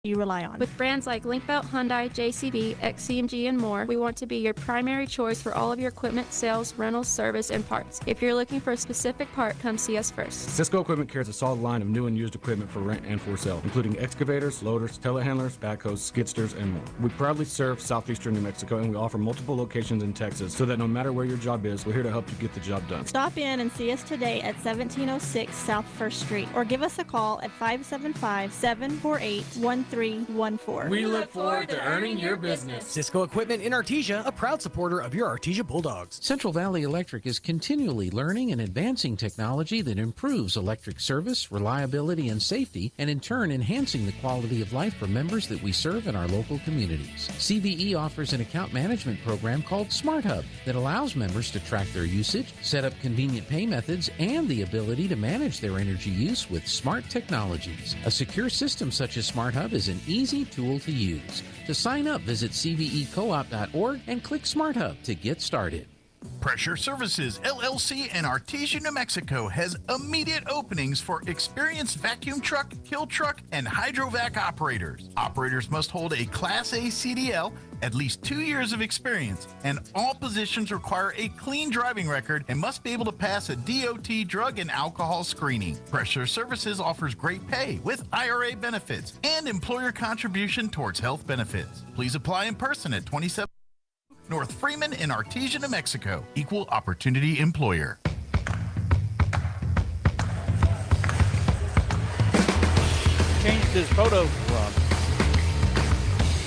you rely on. With brands like Linkbelt, Hyundai, JCB, XCMG, and more, we want to be your primary choice for all of your equipment, sales, rentals, service, and parts. If you're looking for a specific part, come see us first. Cisco Equipment carries a solid line of new and used equipment for rent and for sale, including excavators, loaders, telehandlers, backhoes, skidsters, and more. We proudly serve southeastern New Mexico, and we offer multiple locations in Texas so that no matter where your job is, we're here to help you get the job done. Stop in and see us today at 1706 South 1st Street or give us a call at 575-748-1314. We look forward to earning your business. Cisco Equipment in Artesia, a proud supporter of your Artesia Bulldogs. Central Valley Electric is continually learning and advancing technology that improves electric service, reliability, and safety, and in turn enhancing the quality of life for members that we serve in our local communities. CVE offers an account management program called Smart Hub that allows members to track their usage, set up convenient pay methods, and the ability to manage their energy use with smart technologies. A secure system such as Smart Hub is an easy tool to use. To sign up, visit cvecoop.org and click Smart Hub to get started. Pressure Services, LLC in Artesia, New Mexico has immediate openings for experienced vacuum truck, kill truck, and hydrovac operators. Operators must hold a Class A CDL, at least 2 years of experience, and all positions require a clean driving record and must be able to pass a DOT drug and alcohol screening. Pressure Services offers great pay with IRA benefits and employer contribution towards health benefits. Please apply in person at 27 North Freeman in Artesia, New Mexico. Equal opportunity employer. Changed his photo run.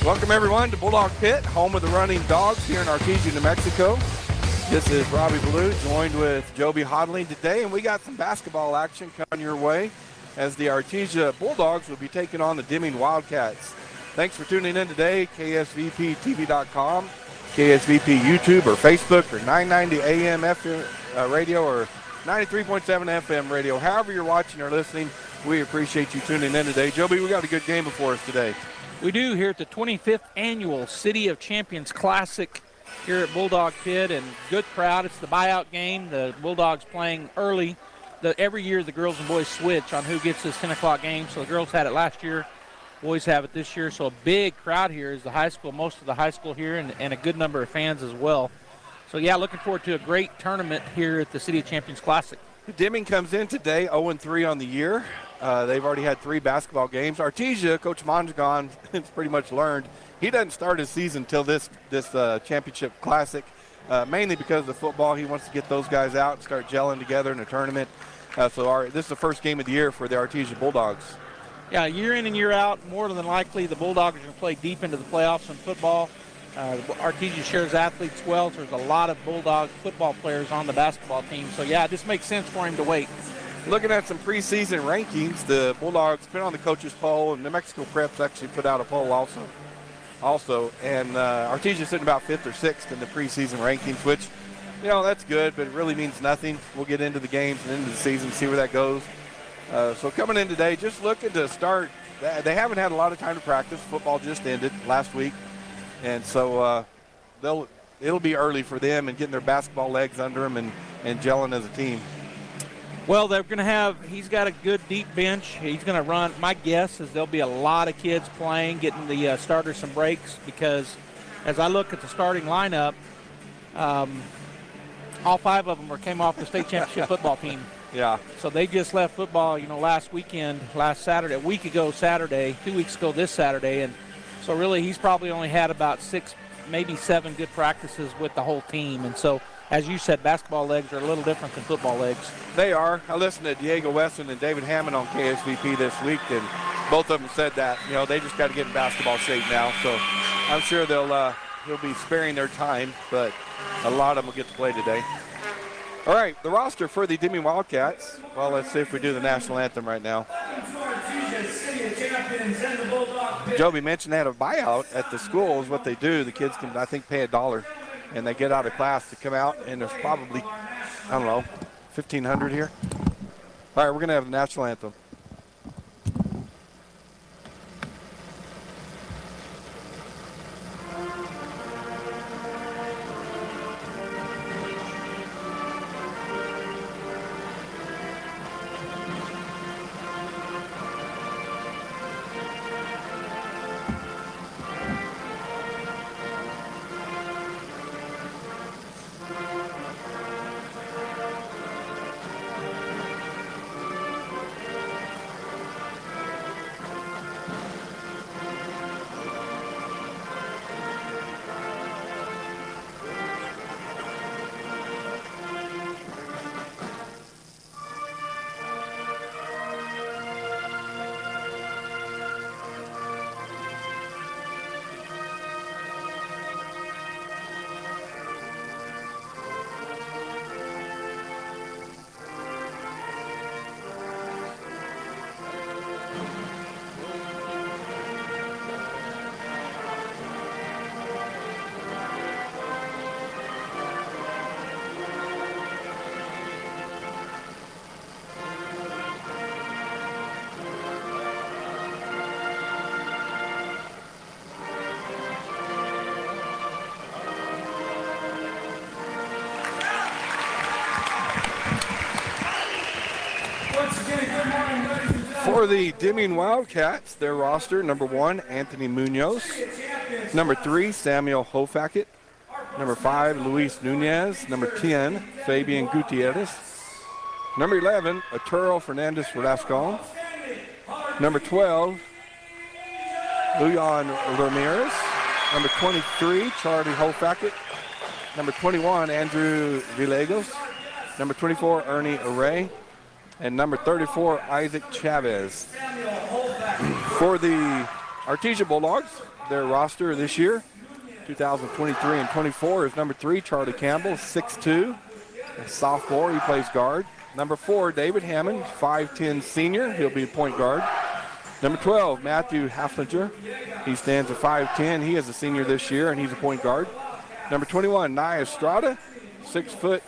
Welcome everyone to Bulldog Pit, home of the running dogs here in Artesia, New Mexico. This is Robbie Blue, joined with Joby Hodling today, and we got some basketball action coming your way as the Artesia Bulldogs will be taking on the Deming Wildcats. Thanks for tuning in today, KSVPTV.com. KSVP YouTube or Facebook or 990 AM FM radio or 93.7 FM radio. However you're watching or listening, we appreciate you tuning in today. Joby, we got a good game before us today. We do here at the 25th Annual City of Champions Classic here at Bulldog Pit, and good crowd. It's the buyout game. The Bulldogs playing early. Every year the girls and boys switch on who gets this 10 o'clock game, so the girls had it last year. Boys have it this year, so a big crowd here is the high school, most of the high school here, and a good number of fans as well. So, yeah, looking forward to a great tournament here at the City of Champions Classic. Deming comes in today 0-3 on the year. They've already had 3 basketball games. Artesia, Coach Mondragon has pretty much learned he doesn't start his season until this championship classic, mainly because of the football. He wants to get those guys out and start gelling together in a tournament. This is the first game of the year for the Artesia Bulldogs. Yeah, year in and year out, more than likely the Bulldogs are going to play deep into the playoffs in football. Artesia shares athletes well, so there's a lot of Bulldog football players on the basketball team. So, yeah, this makes sense for him to wait. Looking at some preseason rankings, the Bulldogs put on the coaches poll, and New Mexico Preps actually put out a poll also. And Artesia's sitting about 5th or 6th in the preseason rankings, which, that's good, but it really means nothing. We'll get into the games and into the season, see where that goes. So coming in today, just looking to start. They haven't had a lot of time to practice. Football just ended last week, and so it'll be early for them and getting their basketball legs under them and gelling as a team. Well, he's got a good deep bench. He's going to run. My guess is there'll be a lot of kids playing, getting the starters some breaks, because as I look at the starting lineup, all 5 of them came off the state championship football team. Yeah. So they just left football, last Saturday, a week ago Saturday, 2 weeks ago this Saturday. And so really he's probably only had about 6, maybe 7 good practices with the whole team. And so, as you said, basketball legs are a little different than football legs. They are. I listened to Diego Weston and David Hammond on KSVP this week, and both of them said that, they just got to get in basketball shape now. So I'm sure he'll be sparing their time, but a lot of them will get to play today. All right, the roster for the Deming Wildcats. Well, let's see if we do the national anthem right now. Joby mentioned they had a buyout at the school is what they do. The kids can, I think, pay $1, and they get out of class to come out, and there's probably, 1,500 here. All right, we're going to have the national anthem. For the Deming Wildcats, their roster, number 1, Anthony Munoz. Number 3, Samuel Hofackett. Number 5, Luis Nunez. Number 10, Fabian Gutierrez. Number 11, Arturo Fernandez Velasco. Number 12, Lujan Ramirez. Number 23, Charlie Hofackett. Number 21, Andrew Villegas. Number 24, Ernie Array. And number 34, Isaac Chavez. For the Artesia Bulldogs, their roster this year, 2023 and 24, is number 3, Charlie Campbell, 6'2", a sophomore. He plays guard. Number 4, David Hammond, 5'10", senior. He'll be a point guard. Number 12, Matthew Haflinger. He stands at 5'10". He is a senior this year, and he's a point guard. Number 21, Nia Estrada, 6-foot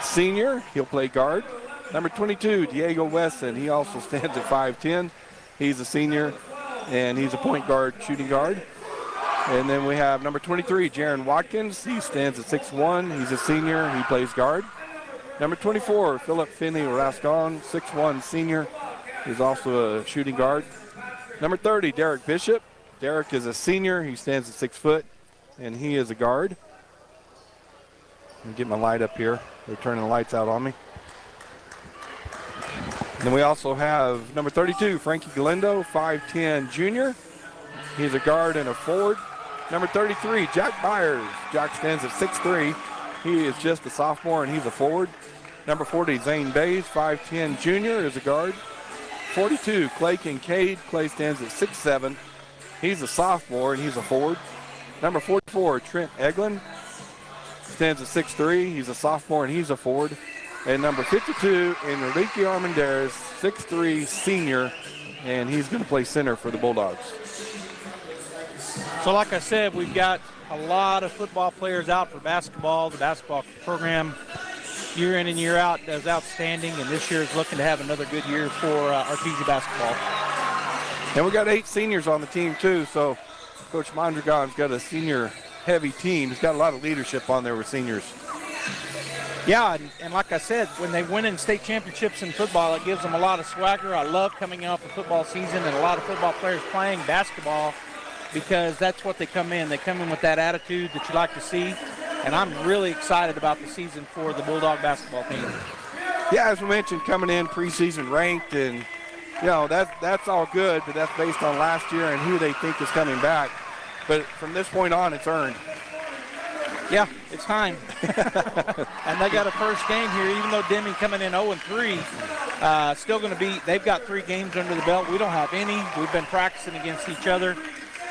senior. He'll play guard. Number 22, Diego Wesson. He also stands at 5'10". He's a senior, and he's a point guard, shooting guard. And then we have number 23, Jaron Watkins. He stands at 6'1". He's a senior. He plays guard. Number 24, Philip Finney Rascon, 6'1", senior. He's also a shooting guard. Number 30, Derek Bishop. Derek is a senior. He stands at 6 foot, and he is a guard. Let me get my light up here. They're turning the lights out on me. And then we also have number 32, Frankie Galindo, 5'10", junior. He's a guard and a forward. Number 33, Jack Byers. Jack stands at 6'3". He is just a sophomore, and he's a forward. Number 40, Zane Bays, 5'10", junior, is a guard. 42, Clay Kincaid. Clay stands at 6'7". He's a sophomore, and he's a forward. Number 44, Trent Eglin, stands at 6'3". He's a sophomore, and he's a forward. And number 52, Enrique Armendariz, 6'3", senior, and he's going to play center for the Bulldogs. So like I said, we've got a lot of football players out for basketball. The basketball program year in and year out does outstanding, and this year is looking to have another good year for Artesia basketball. And we got 8 seniors on the team too, so Coach Mondragon's got a senior-heavy team. He's got a lot of leadership on there with seniors. Yeah, and like I said, when they win in state championships in football, it gives them a lot of swagger. I love coming off a football season and a lot of football players playing basketball because that's what they come in. They come in with that attitude that you like to see, and I'm really excited about the season for the Bulldog basketball team. Yeah, as we mentioned, coming in preseason ranked, and you know that's all good, but that's based on last year and who they think is coming back. But from this point on, it's earned. Yeah, it's time. And they got a first game here, even though Deming coming in 0-3, still going to be, they've got 3 games under the belt. We don't have any. We've been practicing against each other.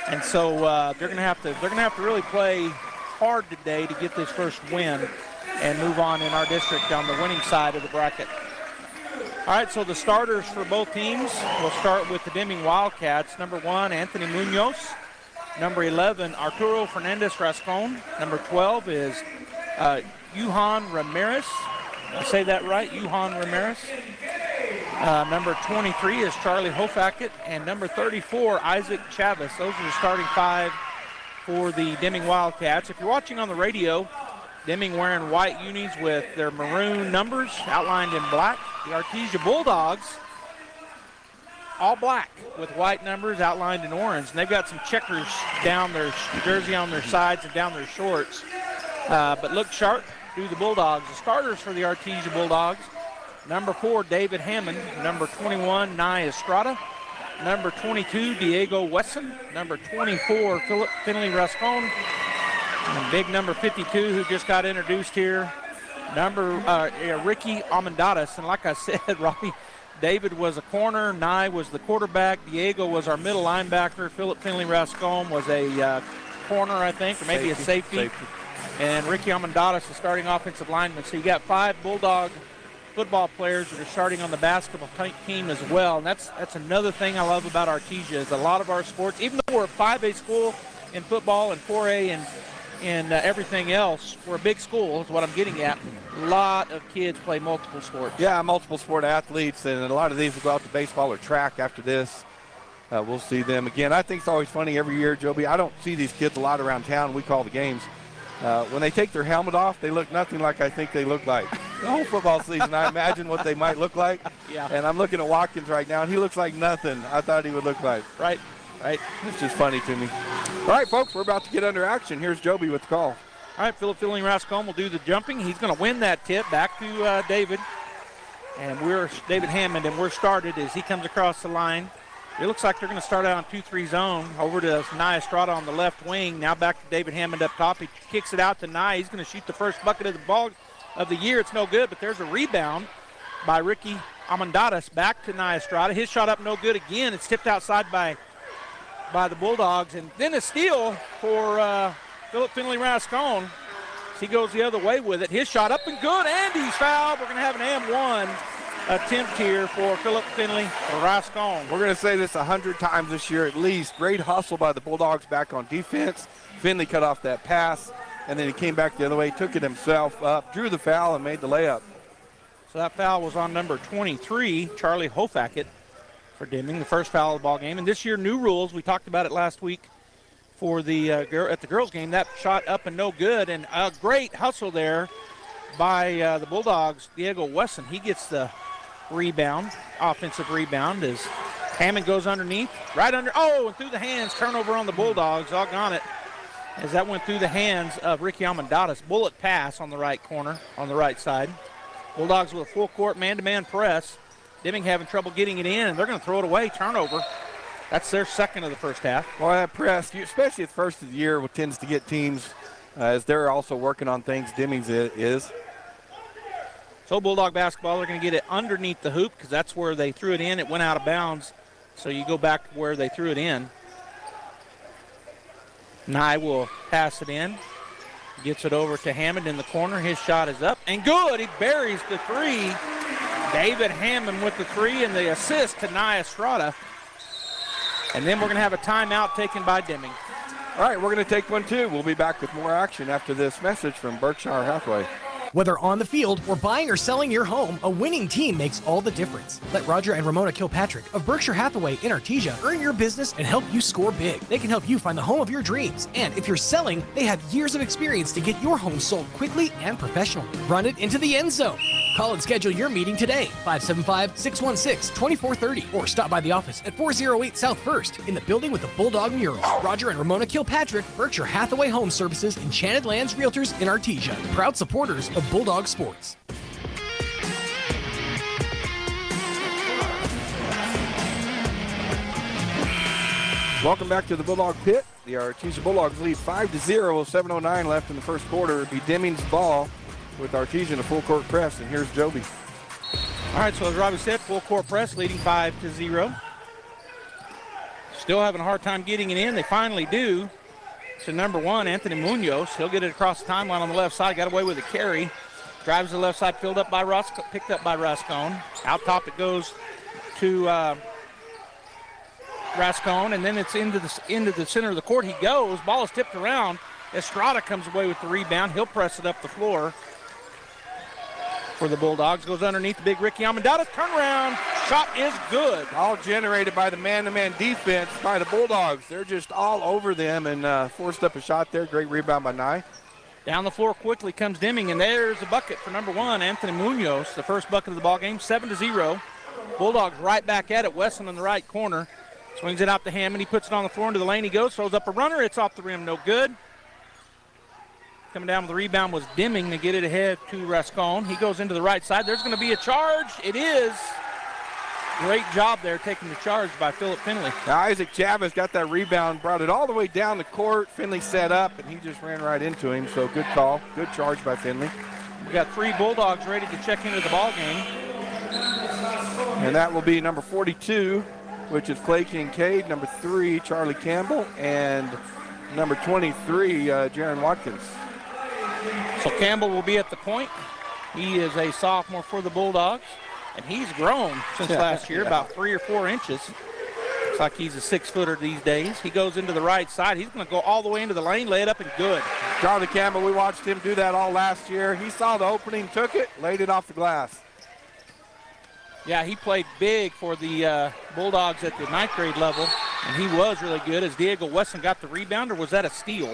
And so they're going to have to really play hard today to get this first win and move on in our district on the winning side of the bracket. All right, so the starters for both teams, we'll start with the Deming Wildcats. Number 1, Anthony Munoz. Number 11, Arturo Fernandez Rascon. Number 12 is Yuhan Ramirez. Did I say that right? Yuhan Ramirez. Number 23 is Charlie Hofackett. And number 34, Isaac Chavez. Those are the starting 5 for the Deming Wildcats. If you're watching on the radio, Deming wearing white unis with their maroon numbers outlined in black. The Artesia Bulldogs, all black with white numbers outlined in orange. And they've got some checkers down their jersey on their sides and down their shorts. But look sharp do the Bulldogs. The starters for the Artesia Bulldogs, number 4, David Hammond. Number 21, Nia Estrada. Number 22, Diego Wesson. Number 24, Philip Finley Rascon. And big number 52 who just got introduced here, Ricky Amendadas. And like I said, Robbie, David was a corner, Nye was the quarterback, Diego was our middle linebacker, Philip Finley Rascon was a corner, I think, or maybe a safety. And Ricky Amendadas is starting offensive lineman. So you got 5 Bulldog football players that are starting on the basketball team as well. And that's another thing I love about Artesia is a lot of our sports, even though we're a 5A school in football and 4A and everything else, we're a big school is what I'm getting at. A lot of kids play multiple sports. Yeah, multiple sport athletes, and a lot of these will go out to baseball or track after this. We'll see them again. I think it's always funny every year, Joby. I don't see these kids a lot around town. We call the games. When they take their helmet off, they look nothing like I think they look like. The whole football season, I imagine what they might look like. Yeah. And I'm looking at Watkins right now, and he looks like nothing I thought he would look like. Right. It's just funny to me. All right, folks, we're about to get under action. Here's Joby with the call. All right, Philip Finley Rascombe will do the jumping. He's going to win that tip back to David. And we're David Hammond, and we're started as he comes across the line. It looks like they're going to start out on 2-3 zone. Over to Nye Estrada on the left wing. Now back to David Hammond up top. He kicks it out to Nye. He's going to shoot the first bucket of the ball of the year. It's no good, but there's a rebound by Ricky Amandadas back to Nye Estrada. His shot up no good again. It's tipped outside by the Bulldogs. And then a steal for Philip Finley Rascombe. He goes the other way with it. His shot up and good, and he's fouled. We're going to have an M1 attempt here for Philip Finley Rascombe. We're going to say this 100 times this year at least. Great hustle by the Bulldogs back on defense. Finley cut off that pass, and then he came back the other way, took it himself up, drew the foul, and made the layup. So that foul was on number 23, Charlie Hofackett for Deming, the first foul of the ball game. And this year, new rules. We talked about it last week for the at the girls' game. That shot up and no good, and a great hustle there by the Bulldogs. Diego Wesson, he gets the rebound, offensive rebound, as Hammond goes underneath, right under, and through the hands, turnover on the Bulldogs, doggone it, as that went through the hands of Ricky Amandadas. Bullet pass on the right corner, on the right side. Bulldogs with a full court man-to-man press. Deming having trouble getting it in, and they're going to throw it away, turnover. That's their second of the first half. Well, that press, especially at the first of the year, tends to get teams as they're also working on things. Deming's is. So Bulldog basketball, they're going to get it underneath the hoop because that's where they threw it in. It went out of bounds, so you go back where they threw it in. Nye will pass it in. Gets it over to Hammond in the corner. His shot is up and good. He buries the three. David Hammond with the three and the assist to Nye Estrada. And then we're going to have a timeout taken by Deming. All right, we're going to take one too. We'll be back with more action after this message from Berkshire Hathaway. Whether on the field or buying or selling your home, a winning team makes all the difference. Let Roger and Ramona Kilpatrick of Berkshire Hathaway in Artesia earn your business and help you score big. They can help you find the home of your dreams. And if you're selling, they have years of experience to get your home sold quickly and professionally. Run it into the end zone. Call and schedule your meeting today, 575-616-2430, or stop by the office at 408 South 1st in the building with the Bulldog mural. Roger and Ramona Kilpatrick, Berkshire Hathaway Home Services, Enchanted Lands Realtors in Artesia, proud supporters of Bulldog Sports. Welcome back to the Bulldog Pit. The Artesia Bulldogs lead 5-0 with 7:09 left in the first quarter. It'll be Deming's ball with Artesia in a full court press, and here's Joby. All right, so as Robbie said, full court press leading 5-0. Still having a hard time getting it in. They finally do. To number 1, Anthony Munoz. He'll get it across the timeline on the left side. Got away with a carry. Drives to the left side, picked up by Rascombe. Out top it goes to Rascombe, and then it's into the center of the court. He goes. Ball is tipped around. Estrada comes away with the rebound. He'll press it up the floor for the Bulldogs. Goes underneath the big Ricky Amandadas. Turnaround. Shot is good. All generated by the man-to-man defense by the Bulldogs. They're just all over them and forced up a shot there. Great rebound by Nye. Down the floor quickly comes Deming, and there's a bucket for number 1, Anthony Munoz. The first bucket of the ball game, 7-0. Bulldogs right back at it. Wesson in the right corner. Swings it out to Hammond. He puts it on the floor into the lane. He goes, throws up a runner. It's off the rim. No good. Coming down with the rebound was Deming to get it ahead to Rascombe. He goes into the right side. There's going to be a charge. It is. Great job there taking the charge by Philip Finley. Now Isaac Chavez got that rebound, brought it all the way down the court. Finley set up, and he just ran right into him. So good call. Good charge by Finley. We got 3 Bulldogs ready to check into the ball game. And that will be number 42, which is Clay Kincaid, number 3, Charlie Campbell, and number 23, Jaron Watkins. So Campbell will be at the point. He is a sophomore for the Bulldogs, and he's grown since last year, about 3 or 4 inches. Looks like he's a 6-footer these days. He goes into the right side. He's going to go all the way into the lane, lay it up, and good. Charlie Campbell, we watched him do that all last year. He saw the opening, took it, laid it off the glass. Yeah, he played big for the Bulldogs at the 9th grade level, and he was really good. As Diego Wesson got the rebound, or was that a steal?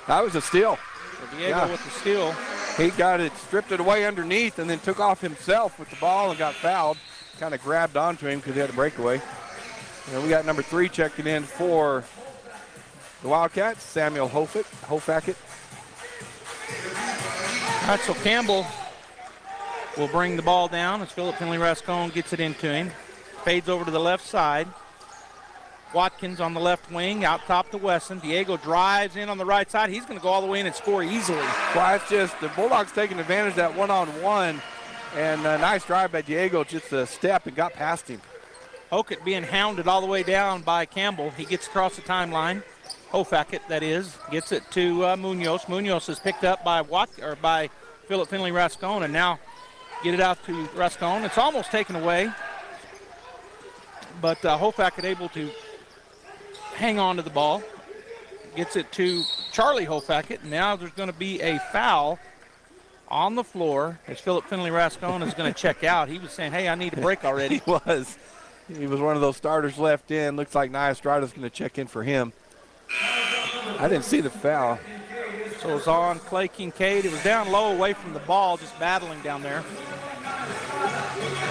That was a steal. So Diego with the steal. He got it, stripped it away underneath, and then took off himself with the ball and got fouled. Kind of grabbed onto him because he had a breakaway. And we got number 3 checking in for the Wildcats, Samuel Hofackett. All right, so Campbell will bring the ball down as Philip Finley Rascon gets it into him. Fades over to the left side. Watkins on the left wing, out top to Wesson. Diego drives in on the right side. He's going to go all the way in and score easily. Well, it's just the Bulldogs taking advantage of that one-on-one, and a nice drive by Diego, just a step and got past him. Hokett being hounded all the way down by Campbell. He gets across the timeline. Hofackett, that is, gets it to Munoz. Munoz is picked up by by Philip Finley Rascon, and now get it out to Rascon. It's almost taken away, but Hofackett able to hang on to the ball. Gets it to Charlie Hofackett. Now there's going to be a foul on the floor as Philip Finley Rascon is going to check out. He was saying, hey, I need a break already. He was one of those starters left in. Looks like Nia Estrada's going to check in for him. I didn't see the foul. So it's on Clay Kincaid. It was down low away from the ball, just battling down there.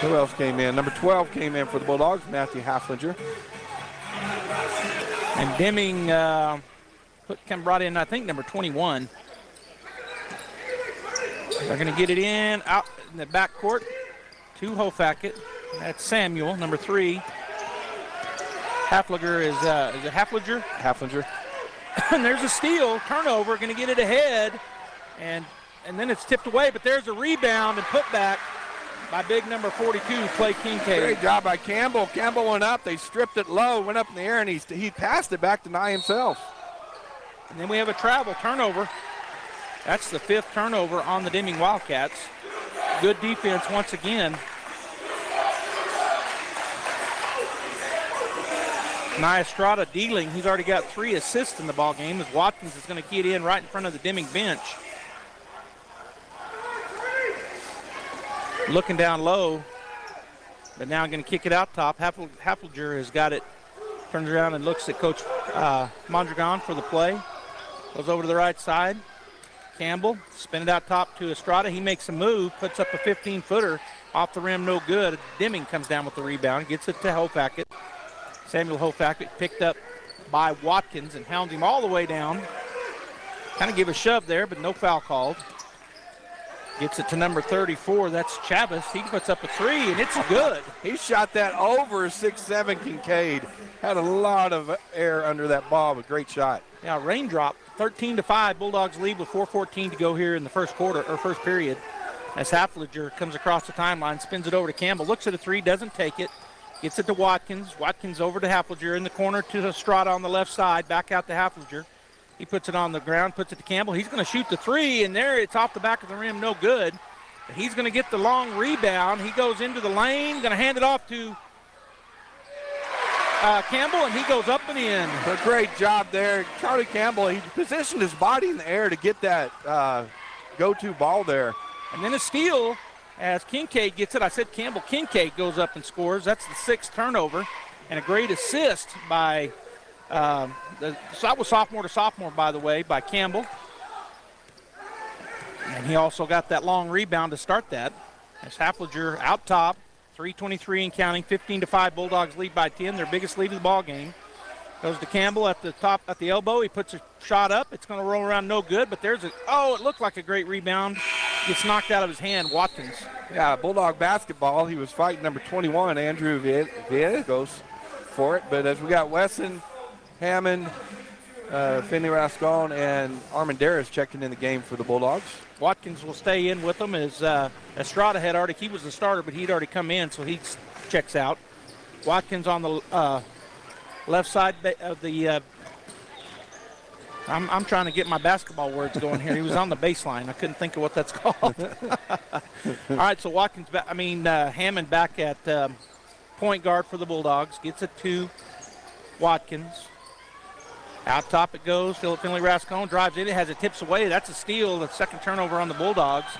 Who else came in? Number 12 came in for the Bulldogs, Matthew Haflinger. And Deming brought in, I think, number 21. They're going to get it out in the backcourt to Hofackett. That's Samuel, number 3. Haflinger is it Haflinger? Haflinger. And there's a steal, turnover, going to get it ahead. And then it's tipped away, but there's a rebound and put back by big number 42, Clay Kincaid. Great job by Campbell. Campbell went up. They stripped it low, went up in the air, and he passed it back to Nye himself. And then we have a travel turnover. That's the 5th turnover on the Deming Wildcats. Good defense once again. Nia Estrada dealing. He's already got 3 assists in the ball game as Watkins is going to get in right in front of the Deming bench. Looking down low, but now going to kick it out top. Haflinger has got it, turns around and looks at Coach Mondragon for the play. Goes over to the right side. Campbell, spin it out top to Estrada. He makes a move, puts up a 15-footer off the rim, no good. Deming comes down with the rebound, gets it to Hofackett. Samuel Hofackett picked up by Watkins and hounds him all the way down. Kind of give a shove there, but no foul called. Gets it to number 34. That's Chavez. He puts up a 3, and it's good. He shot that over 6'7" Kincaid. Had a lot of air under that ball, but great shot. Yeah, raindrop. 13-5. Bulldogs lead with 4:14 to go here in the first period. As Haflinger comes across the timeline, spins it over to Campbell. Looks at a 3, doesn't take it. Gets it to Watkins. Watkins over to Haflinger in the corner to Estrada on the left side. Back out to Haflinger. He puts it on the ground, puts it to Campbell. He's going to shoot the 3, and there it's off the back of the rim, no good. But he's going to get the long rebound. He goes into the lane, going to hand it off to Campbell, and he goes up and in. A great job there. Charlie Campbell, he positioned his body in the air to get that go-to ball there. And then a steal as Kincaid gets it. I said Campbell. Kincaid goes up and scores. That's the 6th turnover. And a great assist by that was sophomore to sophomore, by the way, by Campbell. And he also got that long rebound to start that. As Haflinger out top, 3:23 and counting, 15-5. Bulldogs lead by 10, their biggest lead of the ball game. Goes to Campbell at the top, at the elbow. He puts a shot up. It's going to roll around, no good. But there's it looked like a great rebound. Gets knocked out of his hand. Watkins. Yeah, Bulldog basketball. He was fighting number 21, Andrew Villegas, for it. But as we got Wesson, Hammond, Finley Rascon, and Armendariz checking in the game for the Bulldogs. Watkins will stay in with them as Estrada he was the starter, but he'd already come in, so he checks out. Watkins on the left side of the I'm trying to get my basketball words going here. He was on the baseline. I couldn't think of what that's called. All right, so Hammond back at point guard for the Bulldogs. Gets it to Watkins. Out top it goes. Philip Finley Rascon drives in. It has it tips away. That's a steal. The 2nd turnover on the Bulldogs.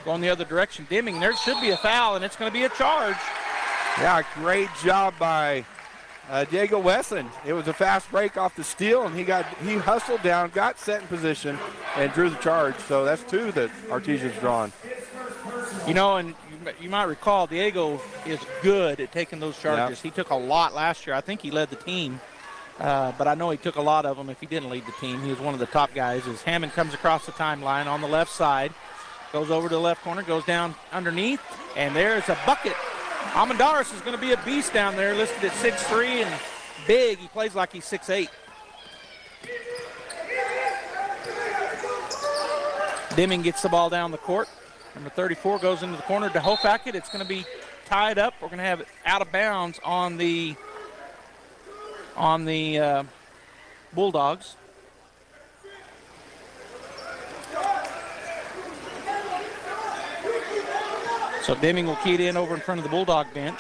Going the other direction. Deming, there should be a foul, and it's going to be a charge. Yeah, great job by Diego Wesson. It was a fast break off the steal, and he hustled down, got set in position, and drew the charge. So that's 2 that Artesia's drawn. You know, and you might recall Diego is good at taking those charges. Yep. He took a lot last year. I think he led the team, but I know he took a lot of them if he didn't lead the team. He was one of the top guys. As Hammond comes across the timeline on the left side, goes over to the left corner, goes down underneath, and there's a bucket. Almendares is going to be a beast down there, listed at 6'3" and big. He plays like he's 6'8". Deming gets the ball down the court. Number 34 goes into the corner to Hofackett. It's going to be tied up. We're going to have it out of bounds on the Bulldogs. So Deming will key it in over in front of the Bulldog bench.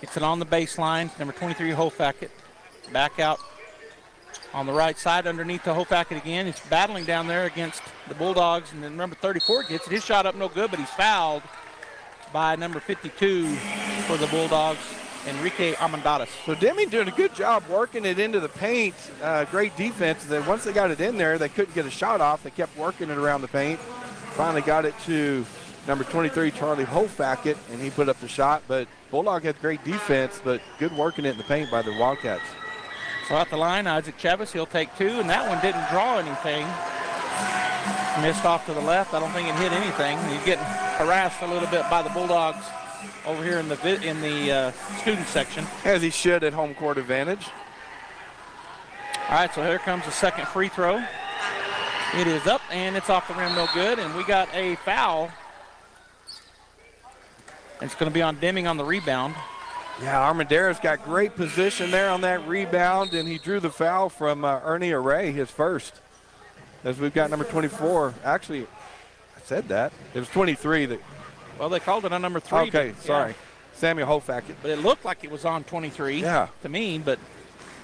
Gets it on the baseline. Number 23, Hofackett. Back out on the right side underneath the Hofackett again. He's battling down there against the Bulldogs. And then number 34 gets it. His shot up no good, but he's fouled by number 52 for the Bulldogs, Enrique Almendares. So Deming doing a good job working it into the paint. Great defense. Then once they got it in there, they couldn't get a shot off. They kept working it around the paint. Finally got it to number 23, Charlie Hofackett, and he put up the shot. But Bulldog had great defense, but good working it in the paint by the Wildcats. So at the line, Isaac Chavez, he'll take 2, and that one didn't draw anything. Missed off to the left. I don't think it hit anything. He's getting harassed a little bit by the Bulldogs over here in the student section. As he should at home court advantage. All right, so here comes the second free throw. It is up, and it's off the rim, no good, and we got a foul. It's going to be on Deming on the rebound. Yeah, Armendariz got great position there on that rebound, and he drew the foul from Ernie Array, his first. As we've got number 24. Actually, I said that. It was 23. Well, they called it on number 3. Okay, sorry. Yeah. Samuel Hofackett. But it looked like it was on 23 to me, but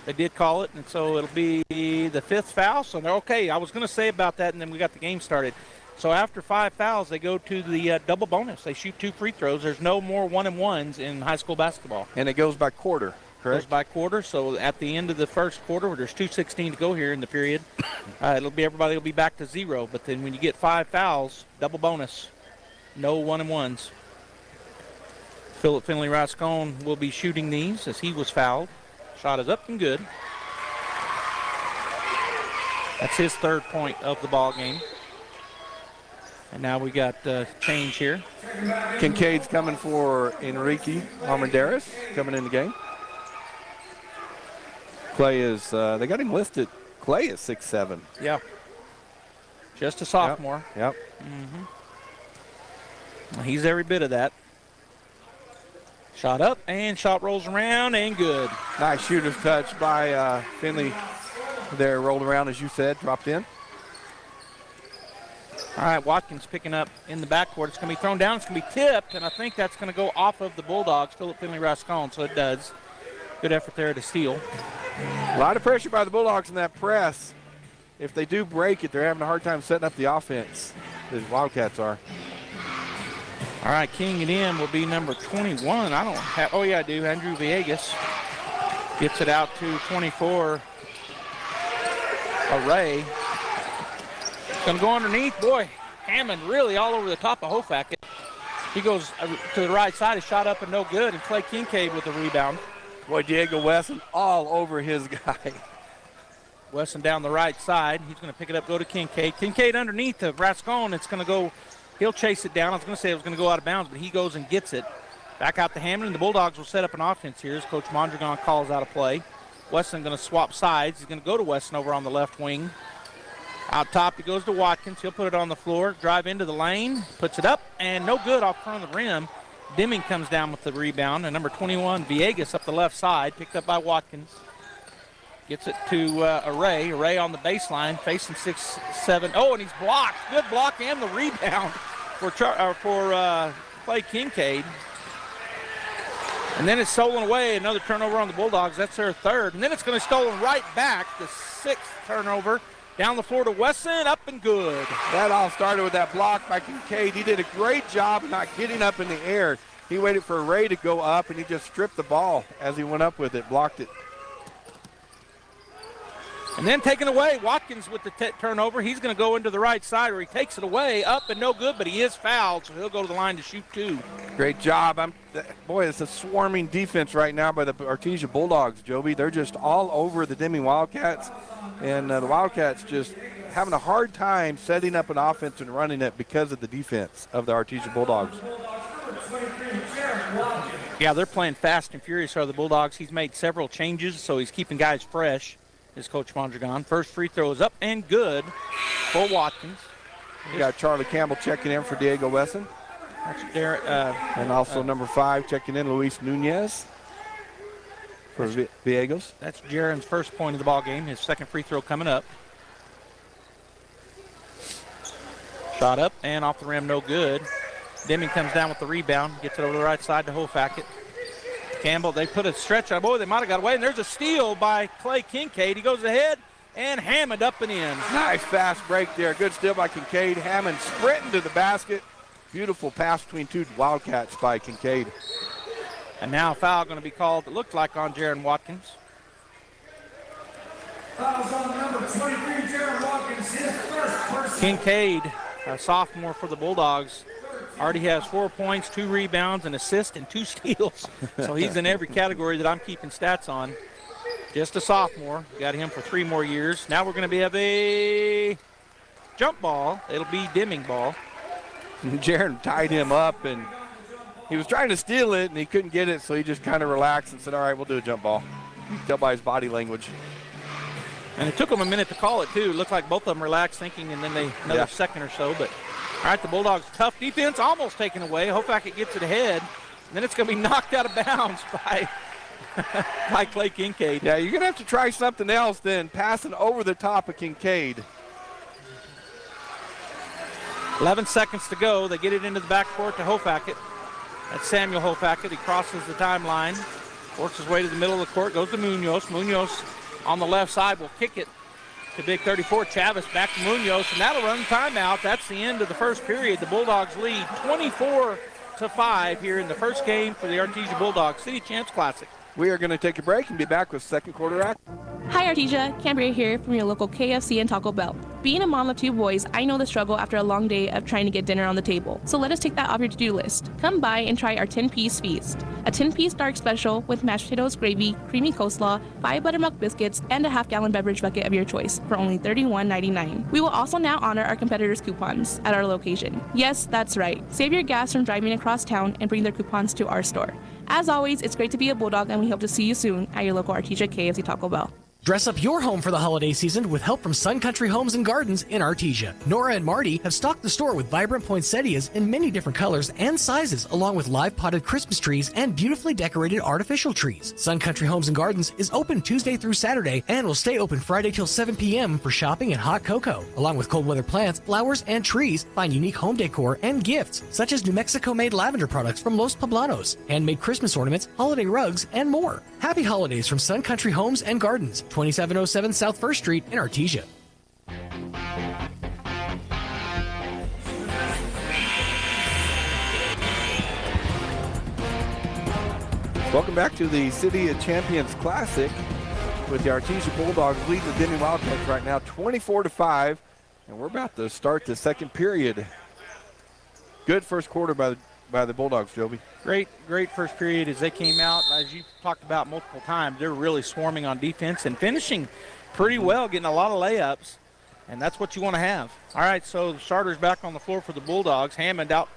they did call it, and so it'll be the 5th foul. So they're okay. I was going to say about that, and then we got the game started. So after 5 fouls, they go to the double bonus. They shoot 2 free throws. There's no more 1-and-1s in high school basketball. And it goes by quarter, correct? Goes by quarter. So at the end of the first quarter, where there's 2:16 to go here in the period, everybody will be back to 0. But then when you get 5 fouls, double bonus, no 1-and-1s. Philip Finley Rascone will be shooting these as he was fouled. Shot is up and good. That's his 3rd point of the ball game. And now we got change here. Kincaid's coming for Enrique Armendariz, coming in the game. Clay is, they got him listed. Clay is 6'7". Yeah. Just a sophomore. Yep. Well, he's every bit of that. Shot up, and shot rolls around, and good. Nice shooter's touch by Finley there, rolled around, as you said, dropped in. All right, Watkins picking up in the backcourt. It's going to be thrown down. It's going to be tipped, and I think that's going to go off of the Bulldogs, Philip Finley Rascone, so it does. Good effort there to steal. A lot of pressure by the Bulldogs in that press. If they do break it, they're having a hard time setting up the offense. The Wildcats are. All right, keying it in will be number 21. I don't have, oh yeah, I do. Andrew Villegas gets it out to 24. Array. Going to go underneath. Boy, Hammond really all over the top of Hofackett. He goes to the right side. His shot up and no good. And Clay Kincaid with the rebound. Boy, Diego Wesson all over his guy. Wesson down the right side. He's going to pick it up, go to Kincaid. Kincaid underneath to Rascone. It's going to go, he'll chase it down. I was going to say it was going to go out of bounds, but he goes and gets it. Back out to Hammond. The Bulldogs will set up an offense here as Coach Mondragon calls out a play. Wesson going to swap sides. He's going to go to Wesson over on the left wing. Out top, he goes to Watkins. He'll put it on the floor, drive into the lane, puts it up, and no good off front of the rim. Deming comes down with the rebound, and number 21, Villegas up the left side, picked up by Watkins. Gets it to Array. Array on the baseline, facing 6'7". Oh, and he's blocked. Good block and the rebound for Clay Kincaid. And then it's stolen away. Another turnover on the Bulldogs. That's their 3rd. And then it's going to be stolen right back. The 6th turnover. Down the floor to Wesson, up and good. That all started with that block by Kincaid. He did a great job of not getting up in the air. He waited for Ray to go up, and he just stripped the ball as he went up with it, blocked it. And then taken away, Watkins with the turnover. He's going to go into the right side where he takes it away, up and no good, but he is fouled, so he'll go to the line to shoot 2. Great job. Boy, it's a swarming defense right now by the Artesia Bulldogs, Joby. They're just all over the Deming Wildcats, and the Wildcats just having a hard time setting up an offense and running it because of the defense of the Artesia Bulldogs. Yeah, they're playing fast and furious, are the Bulldogs. He's made several changes, so he's keeping guys fresh. Is Coach Mondragon. First free throw is up and good for Watkins. You got Charlie Campbell checking in for Diego Wesson. And also number 5 checking in, Luis Nunez for Viegos. That's Jaron's first point of the ball game. His second free throw coming up. Shot up and off the rim, no good. Deming comes down with the rebound, gets it over the right side to Hofackett. Campbell, they put a stretch on. Boy, they might have got away. And there's a steal by Clay Kincaid. He goes ahead and Hammond up and in. Nice fast break there. Good steal by Kincaid. Hammond sprinting to the basket. Beautiful pass between 2 Wildcats by Kincaid. And now a foul going to be called, it looked like, on Jaron Watkins. Fouls on number 23, Jaron Watkins, his first personal. Kincaid, a sophomore for the Bulldogs, already has 4 points, 2 rebounds, an assist, and 2 steals. So he's in every category that I'm keeping stats on. Just a sophomore. Got him for 3 more years. Now we're going to have a jump ball. It'll be Deming ball. Jaron tied him up, and he was trying to steal it, and he couldn't get it, so he just kind of relaxed and said, all right, we'll do a jump ball. You can tell by his body language. And it took them a minute to call it, too. It looked like both of them relaxed thinking, and then another second or so, but all right, the Bulldogs, tough defense, almost taken away. Hofackett gets it ahead. And then it's going to be knocked out of bounds by Clay Kincaid. Yeah, you're going to have to try something else then, passing over the top of Kincaid. 11 seconds to go. They get it into the backcourt to Hofackett. That's Samuel Hofackett. He crosses the timeline, works his way to the middle of the court, goes to Munoz. Munoz on the left side will kick it to Big 34. Chavez back to Munoz, and that'll run timeout. That's the end of the first period. The Bulldogs lead 24-5 here in the first game for the Artesia Bulldogs City Champs Classic. We are going to take a break and be back with second quarter action. Hi Artesia, Cambria here from your local KFC and Taco Bell. Being a mom of 2 boys, I know the struggle after a long day of trying to get dinner on the table. So let us take that off your to-do list. Come by and try our 10-piece feast. A 10-piece dark special with mashed potatoes, gravy, creamy coleslaw, 5 buttermilk biscuits, and a half-gallon beverage bucket of your choice for only $31.99. We will also now honor our competitors' coupons at our location. Yes, that's right. Save your gas from driving across town and bring their coupons to our store. As always, it's great to be a Bulldog, and we hope to see you soon at your local Artesia KFC Taco Bell. Dress up your home for the holiday season with help from Sun Country Homes and Gardens in Artesia. Nora and Marty have stocked the store with vibrant poinsettias in many different colors and sizes, along with live potted Christmas trees and beautifully decorated artificial trees. Sun Country Homes and Gardens is open Tuesday through Saturday and will stay open Friday till 7 p.m. for shopping and hot cocoa. Along with cold weather plants, flowers, and trees, find unique home decor and gifts, such as New Mexico-made lavender products from Los Poblanos, handmade Christmas ornaments, holiday rugs, and more. Happy holidays from Sun Country Homes and Gardens, 2707 South 1st Street in Artesia. Welcome back to the City of Champions Classic with the Artesia Bulldogs leading the Deming Wildcats right now 24-5, and we're about to start the second period. Good first quarter by the Bulldogs, Joby. Great first period as they came out. As you talked about multiple times, they're really swarming on defense and finishing pretty well, getting a lot of layups, and that's what you want to have. All right, so the starter's back on the floor for the Bulldogs. Hammond out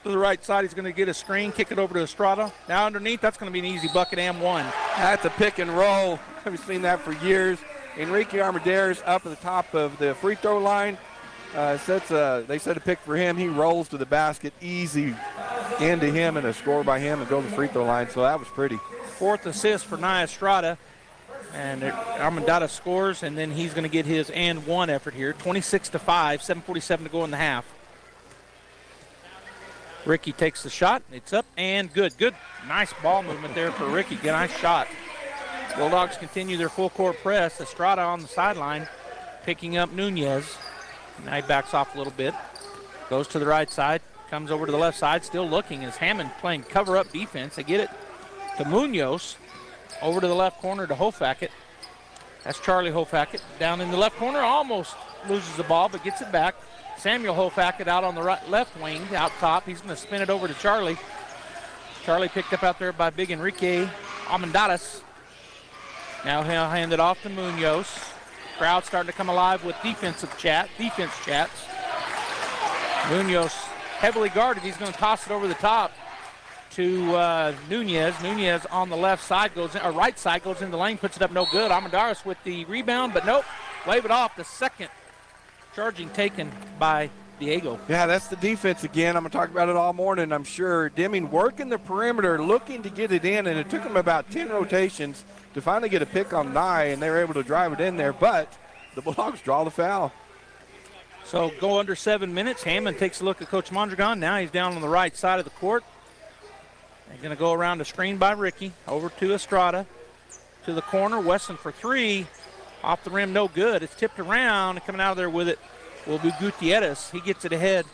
to the right side. He's going to get a screen, kick it over to Estrada. Now underneath, that's going to be an easy bucket and one. That's a pick and roll. I've seen that for years. Enrique Armadeiros up at the top of the free throw line. They set a pick for him. He rolls to the basket, easy into him, and a score by him and go to the free throw line. So that was pretty. 4th assist for Nia Estrada. And Armendariz scores, and then he's going to get his and one effort here. 26-5, 7:47 to go in the half. Ricky takes the shot. It's up and good. Nice ball movement there for Ricky. Nice shot. Bulldogs continue their full court press. Estrada on the sideline, picking up Nunez. Now he backs off a little bit. Goes to the right side. Comes over to the left side, still looking as Hammond playing cover-up defense. They get it to Munoz. Over to the left corner to Hofackett. That's Charlie Hofackett. Down in the left corner, almost loses the ball, but gets it back. Samuel Hofackett out on the left wing, out top. He's going to spin it over to Charlie. Charlie picked up out there by big Enrique Amendadas. Now he'll hand it off to Munoz. Crowd starting to come alive with defense chats. Munoz heavily guarded. He's going to toss it over the top to Nunez. Nunez on the left side right side goes in the lane, puts it up no good. Amendadas with the rebound, but nope. Wave it off. The second charging taken by Diego. Yeah, that's the defense again. I'm going to talk about it all morning, I'm sure. Deming working the perimeter, looking to get it in, and it took him about 10 rotations to finally get a pick on Nye, and they were able to drive it in there, but the Bulldogs draw the foul. So go under 7 minutes. Hammond takes a look at Coach Mondragon. Now he's down on the right side of the court. They're going to go around the screen by Ricky. Over to Estrada. To the corner. Wesson for three. Off the rim, no good. It's tipped around. And coming out of there with it will be Gutierrez. He gets it ahead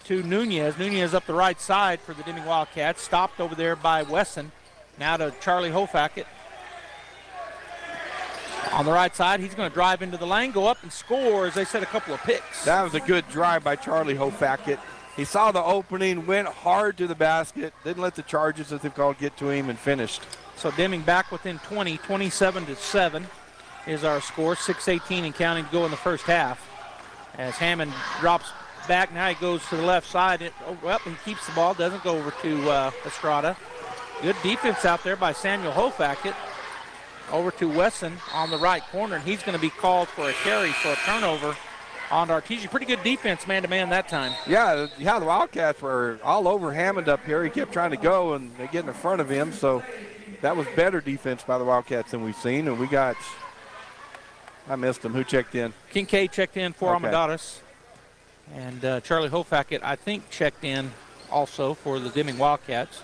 to Nunez. Nunez up the right side for the Deming Wildcats. Stopped over there by Wesson. Now to Charlie Hofackett. On the right side, he's going to drive into the lane, go up and score, as they said, a couple of picks. That was a good drive by Charlie Hofackett. He saw the opening, went hard to the basket, didn't let the charges, as they've called, get to him, and finished. So Deming back within 20, 27-7 is our score. 6:18 and counting to go in the first half. As Hammond drops back, now he goes to the left side. He keeps the ball, doesn't go over to Estrada. Good defense out there by Samuel Hofackett. Over to Wesson on the right corner, and he's going to be called for a carry for a turnover on Artesia. Pretty good defense, man-to-man that time. Yeah, the Wildcats were all over Hammond up here. He kept trying to go, and they get in front of him, so that was better defense by the Wildcats than we've seen. And I missed him. Who checked in? Kincaid checked in for Amendadas. And Charlie Hofackett, I think, checked in also for the Deming Wildcats.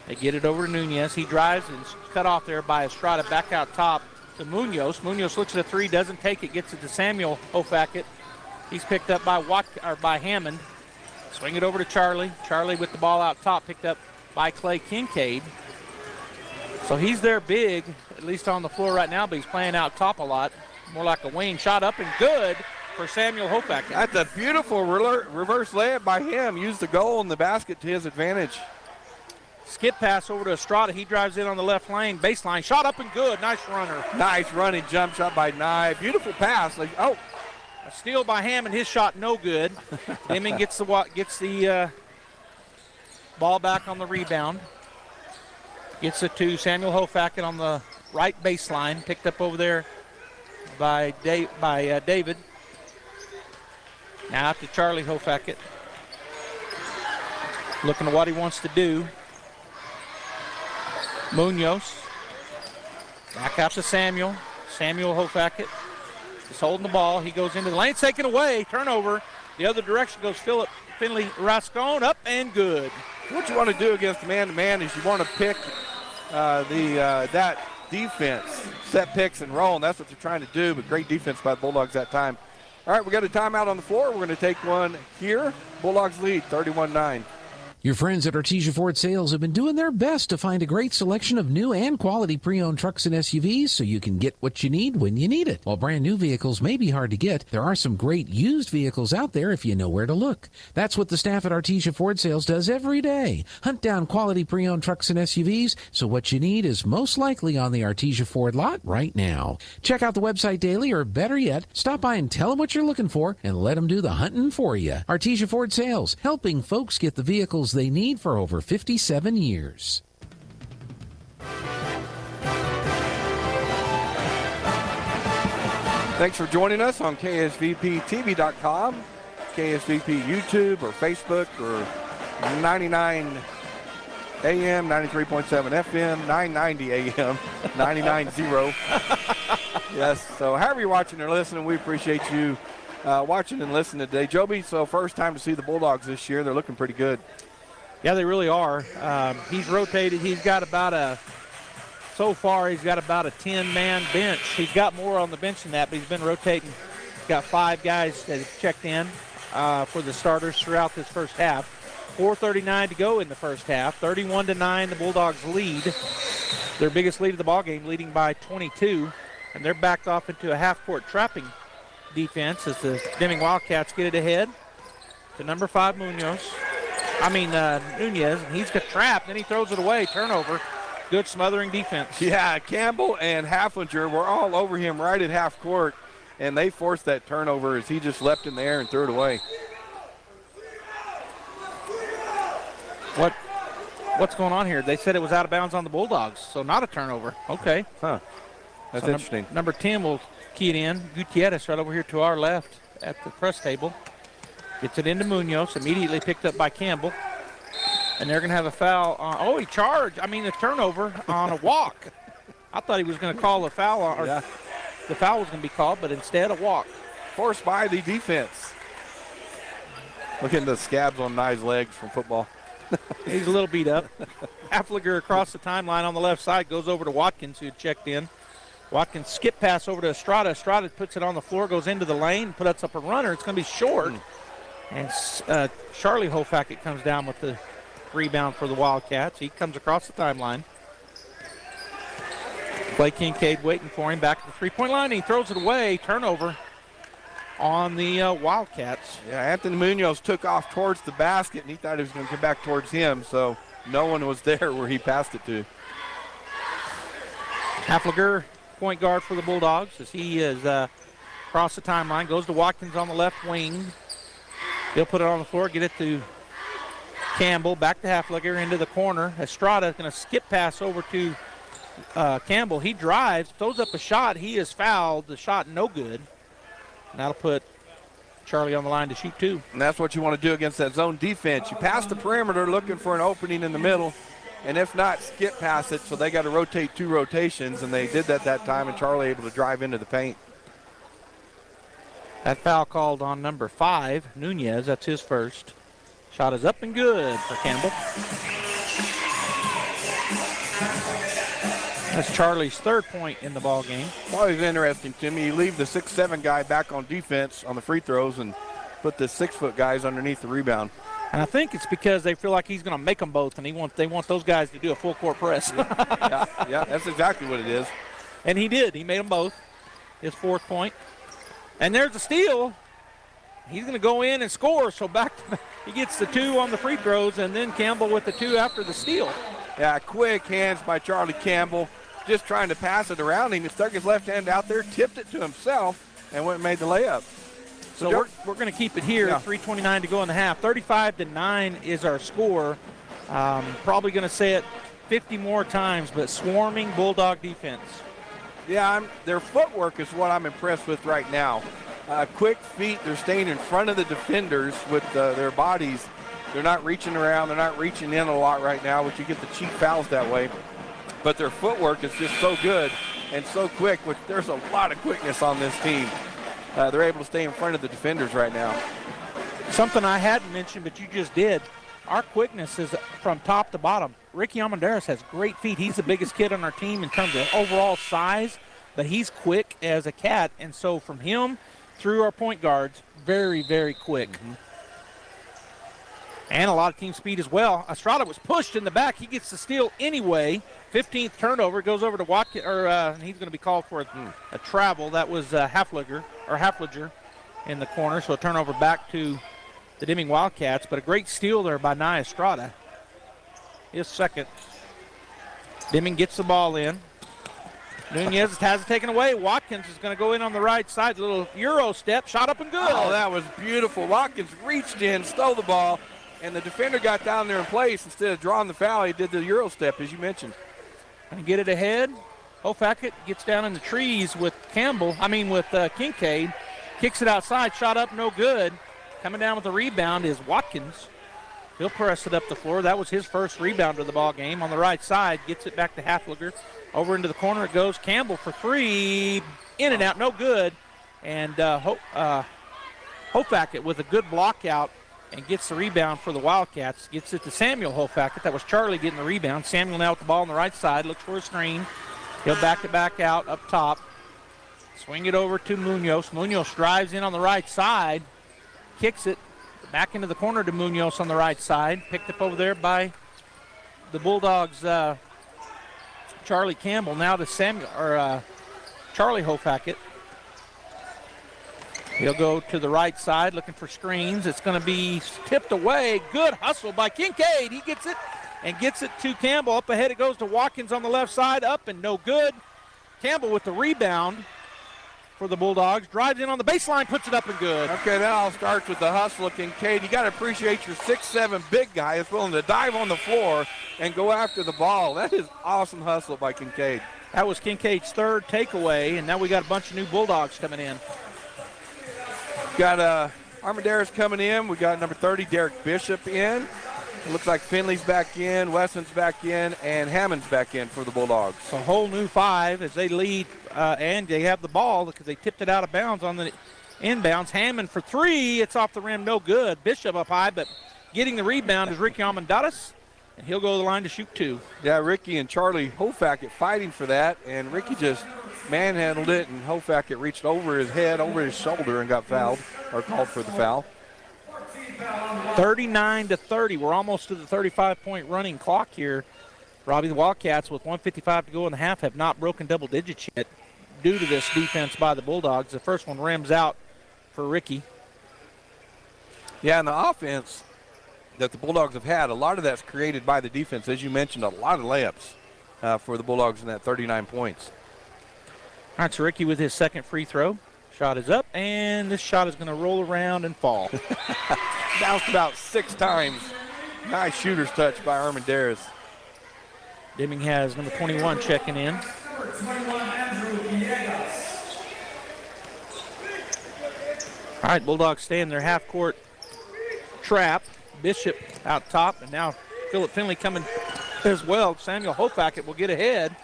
They get it over to Nunez. He drives and cut off there by Estrada. Back out top to Munoz. Munoz looks at a three, doesn't take it, gets it to Samuel Hofackett. He's picked up by Hammond. Swing it over to Charlie. Charlie with the ball out top, picked up by Clay Kincaid. So he's there big, at least on the floor right now, but he's playing out top a lot. More like a wing. Shot up and good for Samuel Hofackett. That's a beautiful reverse layup by him. Used the goal and the basket to his advantage. Skip pass over to Estrada. He drives in on the left lane. Baseline. Shot up and good. Nice runner. Nice running jump shot by Nye. Beautiful pass. A steal by Hammond. His shot no good. Deming gets the ball back on the rebound. Gets it to Samuel Hofackett on the right baseline. Picked up over there by David. Now to Charlie Hofackett. Looking at what he wants to do. Munoz. Back out to Samuel. Samuel Hofackett is holding the ball. He goes into the lane. It's taken away. Turnover. The other direction goes Finley Rascone. Up and good. What you want to do against man-to-man is you want to pick that defense. Set picks and roll, and that's what they're trying to do, but great defense by the Bulldogs that time. All right, we got a timeout on the floor. We're going to take one here. Bulldogs lead 31-9. Your friends at Artesia Ford Sales have been doing their best to find a great selection of new and quality pre-owned trucks and SUVs so you can get what you need when you need it. While brand new vehicles may be hard to get, there are some great used vehicles out there if you know where to look. That's what the staff at Artesia Ford Sales does every day. Hunt down quality pre-owned trucks and SUVs so what you need is most likely on the Artesia Ford lot right now. Check out the website daily, or better yet, stop by and tell them what you're looking for and let them do the hunting for you. Artesia Ford Sales, helping folks get the vehicles they need for over 57 years. Thanks for joining us on KSVPTV.com, KSVP YouTube or Facebook, or 99 AM, 93.7 FM, 990 AM, 99.0. Yes, so however you're watching or listening, we appreciate you watching and listening today. Joby, so first time to see the Bulldogs this year. They're looking pretty good. Yeah, they really are. He's rotated. He's got about a 10-man bench. He's got more on the bench than that, but he's been rotating. He's got 5 guys that have checked in. for the starters throughout this first half. 4:39 to go in the first half. 31-9, the Bulldogs lead. Their biggest lead of the ball game, leading by 22. And they're backed off into a half-court trapping defense as the Deming Wildcats get it ahead to number 5, Nunez. And he's got trapped, and he throws it away. Turnover. Good smothering defense. Yeah, Campbell and Haflinger were all over him right at half court, and they forced that turnover as he just leapt in the air and threw it away. What's going on here? They said it was out of bounds on the Bulldogs, so not a turnover. Okay. Huh. That's interesting. Number 10 will key it in. Gutierrez right over here to our left at the press table. Gets it into Munoz, immediately picked up by Campbell. And they're going to have a foul. A turnover on a walk. I thought he was going to call a foul. The foul was going to be called, but instead a walk. Forced by the defense. Look at the scabs on Nye's legs from football. He's a little beat up. Haflinger across the timeline on the left side goes over to Watkins, who had checked in. Watkins skip pass over to Estrada. Estrada puts it on the floor, goes into the lane, puts up a runner. It's going to be short. And Charlie Hofackett comes down with the rebound for the Wildcats. He comes across the timeline. Clay Kincaid waiting for him back at the three-point line. He throws it away. Turnover on the Wildcats. Yeah, Anthony Munoz took off towards the basket, and he thought he was going to come back towards him, so no one was there where he passed it to. Haflinger, point guard for the Bulldogs, as he is across the timeline. Goes to Watkins on the left wing. He'll put it on the floor, get it to Campbell. Back to Haflinger into the corner. Estrada is going to skip pass over to Campbell. He drives, throws up a shot. He is fouled. The shot no good. And that'll put Charlie on the line to shoot 2. And that's what you want to do against that zone defense. You pass the perimeter looking for an opening in the middle, and if not, skip past it, so they got to rotate 2 rotations, and they did that time, and Charlie able to drive into the paint. That foul called on number 5, Nunez. That's his first. Shot is up and good for Campbell. That's Charlie's 3rd point in the ball game. Always interesting to me. You leave the 6'7" guy back on defense on the free throws and put the 6-foot guys underneath the rebound. And I think it's because they feel like he's going to make them both, and they want those guys to do a full court press. Yeah, that's exactly what it is. And he did. He made them both. His 4th point. And there's a steal. He's going to go in and score. So he gets the 2 on the free throws, and then Campbell with the 2 after the steal. Yeah, quick hands by Charlie Campbell. Just trying to pass it around him. He stuck his left hand out there, tipped it to himself, and went and made the layup. So we're going to keep it here. Yeah. 3:29 to go in the half. 35-9 is our score. Probably going to say it 50 more times, but swarming Bulldog defense. Yeah, their footwork is what I'm impressed with right now. Quick feet. They're staying in front of the defenders with their bodies. They're not reaching around. They're not reaching in a lot right now, which you get the cheap fouls that way. But their footwork is just so good and so quick, which there's a lot of quickness on this team. They're able to stay in front of the defenders right now. Something I hadn't mentioned, but you just did. Our quickness is from top to bottom. Ricky Almendares has great feet. He's the biggest kid on our team in terms of overall size, but he's quick as a cat. And so from him through our point guards, very, very quick. Mm-hmm. And a lot of team speed as well. Estrada was pushed in the back. He gets the steal anyway. 15th turnover, goes over to Watkins, and he's going to be called for a travel. That was Haflinger in the corner. So a turnover back to the Deming Wildcats. But a great steal there by Nye Estrada. His 2nd. Deming gets the ball in. Nunez has it taken away. Watkins is going to go in on the right side. A little Euro step, shot up and good. Oh, that was beautiful. Watkins reached in, stole the ball, and the defender got down there in place. Instead of drawing the foul, he did the Euro step, as you mentioned. And get it ahead. Hofackett gets down in the trees with Kincaid. Kicks it outside, shot up, no good. Coming down with the rebound is Watkins. He'll press it up the floor. That was his first rebound of the ball game on the right side. Gets it back to Haflinger. Over into the corner it goes. Campbell for 3. In and out, no good. And Hofackett with a good block out and gets the rebound for the Wildcats. Gets it to Samuel Hofackett. That was Charlie getting the rebound. Samuel now with the ball on the right side. Looks for a screen. He'll back it back out up top. Swing it over to Munoz. Munoz drives in on the right side. kicks it back into the corner to Munoz on the right side. Picked up over there by the Bulldogs, Charlie Campbell. Now to Charlie Hofackett. He'll go to the right side looking for screens. It's going to be tipped away. Good hustle by Kincaid. He gets it and gets it to Campbell. Up ahead it goes to Watkins on the left side. Up and no good. Campbell with the rebound for the Bulldogs. Drives in on the baseline, puts it up and good. Okay, that all starts with the hustle of Kincaid. You got to appreciate your 6'7" big guy is willing to dive on the floor and go after the ball. That is awesome hustle by Kincaid. That was Kincaid's third takeaway, and now we got a bunch of new Bulldogs coming in. Got Armendariz coming in. We got number 30, Derek Bishop, in. It looks like Finley's back in, Wesson's back in, and Hammond's back in for the Bulldogs. A whole new 5 as they lead, and they have the ball because they tipped it out of bounds on the inbounds. Hammond for 3. It's off the rim, no good. Bishop up high, but getting the rebound is Ricky Almendares, and he'll go to the line to shoot 2. Yeah, Ricky and Charlie Hofackett fighting for that, and Ricky just manhandled it, and Hofackett reached over his head, over his shoulder, and got fouled, or called for the foul. 39-30. We're almost to the 35-point running clock here. Robbie, the Wildcats, with 1:55 to go in the half, have not broken double digits yet due to this defense by the Bulldogs. The first one rims out for Ricky. Yeah, and the offense that the Bulldogs have had, a lot of that's created by the defense. As you mentioned, a lot of layups for the Bulldogs in that 39 points. All right, so Ricky with his second free throw. Shot is up, and this shot is going to roll around and fall. Bounced about 6 times. Nice shooter's touch by Armendariz. Deming has number 21 checking in. All right, Bulldogs stay in their half-court trap. Bishop out top, and now Philip Finley coming as well. Samuel Hofackett will get ahead,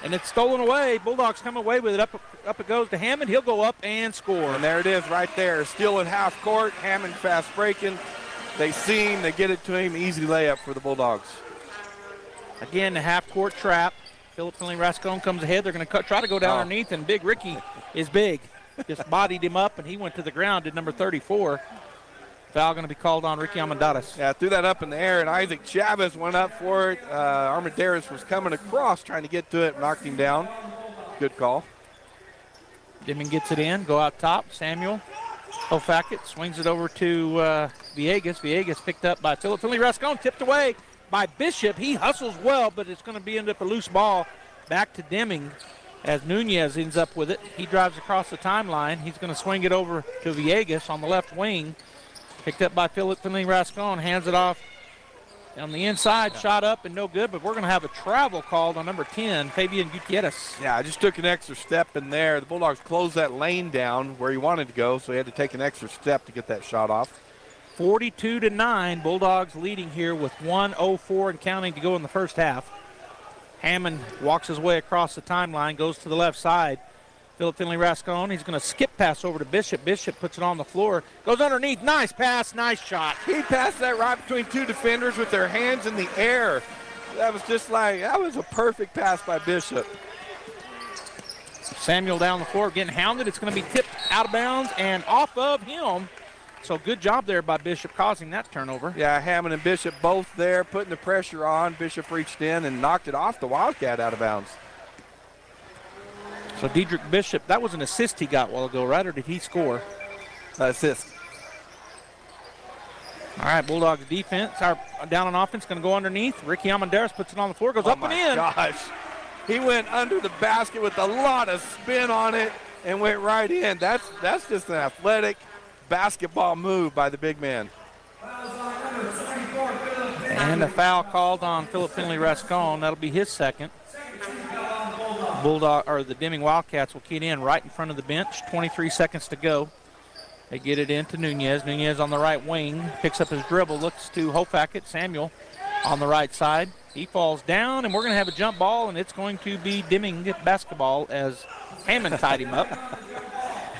and it's stolen away. Bulldogs come away with it. Up it goes to Hammond. He'll go up and score. And there it is right there. Still in half court. Hammond fast breaking. They see him. They get it to him. Easy layup for the Bulldogs. Again, the half-court trap. Philip Finley Rascone comes ahead. They're going to try to go down underneath, and Big Ricky is big. Just bodied him up, and he went to the ground, did number 34. Foul going to be called on Ricky Almendares. Yeah, threw that up in the air, and Isaac Chavez went up for it. Armendariz was coming across, trying to get to it, knocked him down. Good call. Deming gets it in, go out top. Samuel Hofackett swings it over to Villegas. Villegas picked up by Philip Finley Rascone, tipped away by Bishop. He hustles well, but it's going to be end up a loose ball back to Deming as Nunez ends up with it. He drives across the timeline. He's going to swing it over to Villegas on the left wing. Picked up by Philip Finley Rascone, hands it off on the inside, shot up and no good, but we're going to have a travel called on number 10, Fabian Gutierrez. Yeah, I just took an extra step in there. The Bulldogs closed that lane down where he wanted to go, so he had to take an extra step to get that shot off. 42-9, Bulldogs leading here with 1:04 and counting to go in the first half. Hammond walks his way across the timeline, goes to the left side. Philip Finley Rascone, he's going to skip pass over to Bishop. Bishop puts it on the floor, goes underneath. Nice pass, nice shot. He passed that right between 2 defenders with their hands in the air. That was just like, that was a perfect pass by Bishop. Samuel down the floor getting hounded. It's going to be tipped out of bounds and off of him. So good job there by Bishop causing that turnover. Yeah, Hammond and Bishop both there putting the pressure on. Bishop reached in and knocked it off the Wildcat out of bounds. So Dedrick Bishop, that was an assist he got a while ago, right? Or did he score? Assist. All right, Bulldogs defense, down on offense, going to go underneath. Ricky Almendares puts it on the floor, goes up and in. Oh, my gosh. He went under the basket with a lot of spin on it and went right in. That's just an athletic basketball move by the big man. And a foul called on Philip Finley Rascone. That'll be his second. The Deming Wildcats will key it in right in front of the bench. 23 seconds to go. They get it into Nunez. Nunez on the right wing, picks up his dribble, looks to Hofackett. Samuel on the right side. He falls down, and we're going to have a jump ball, and it's going to be Deming basketball as Hammond tied him up.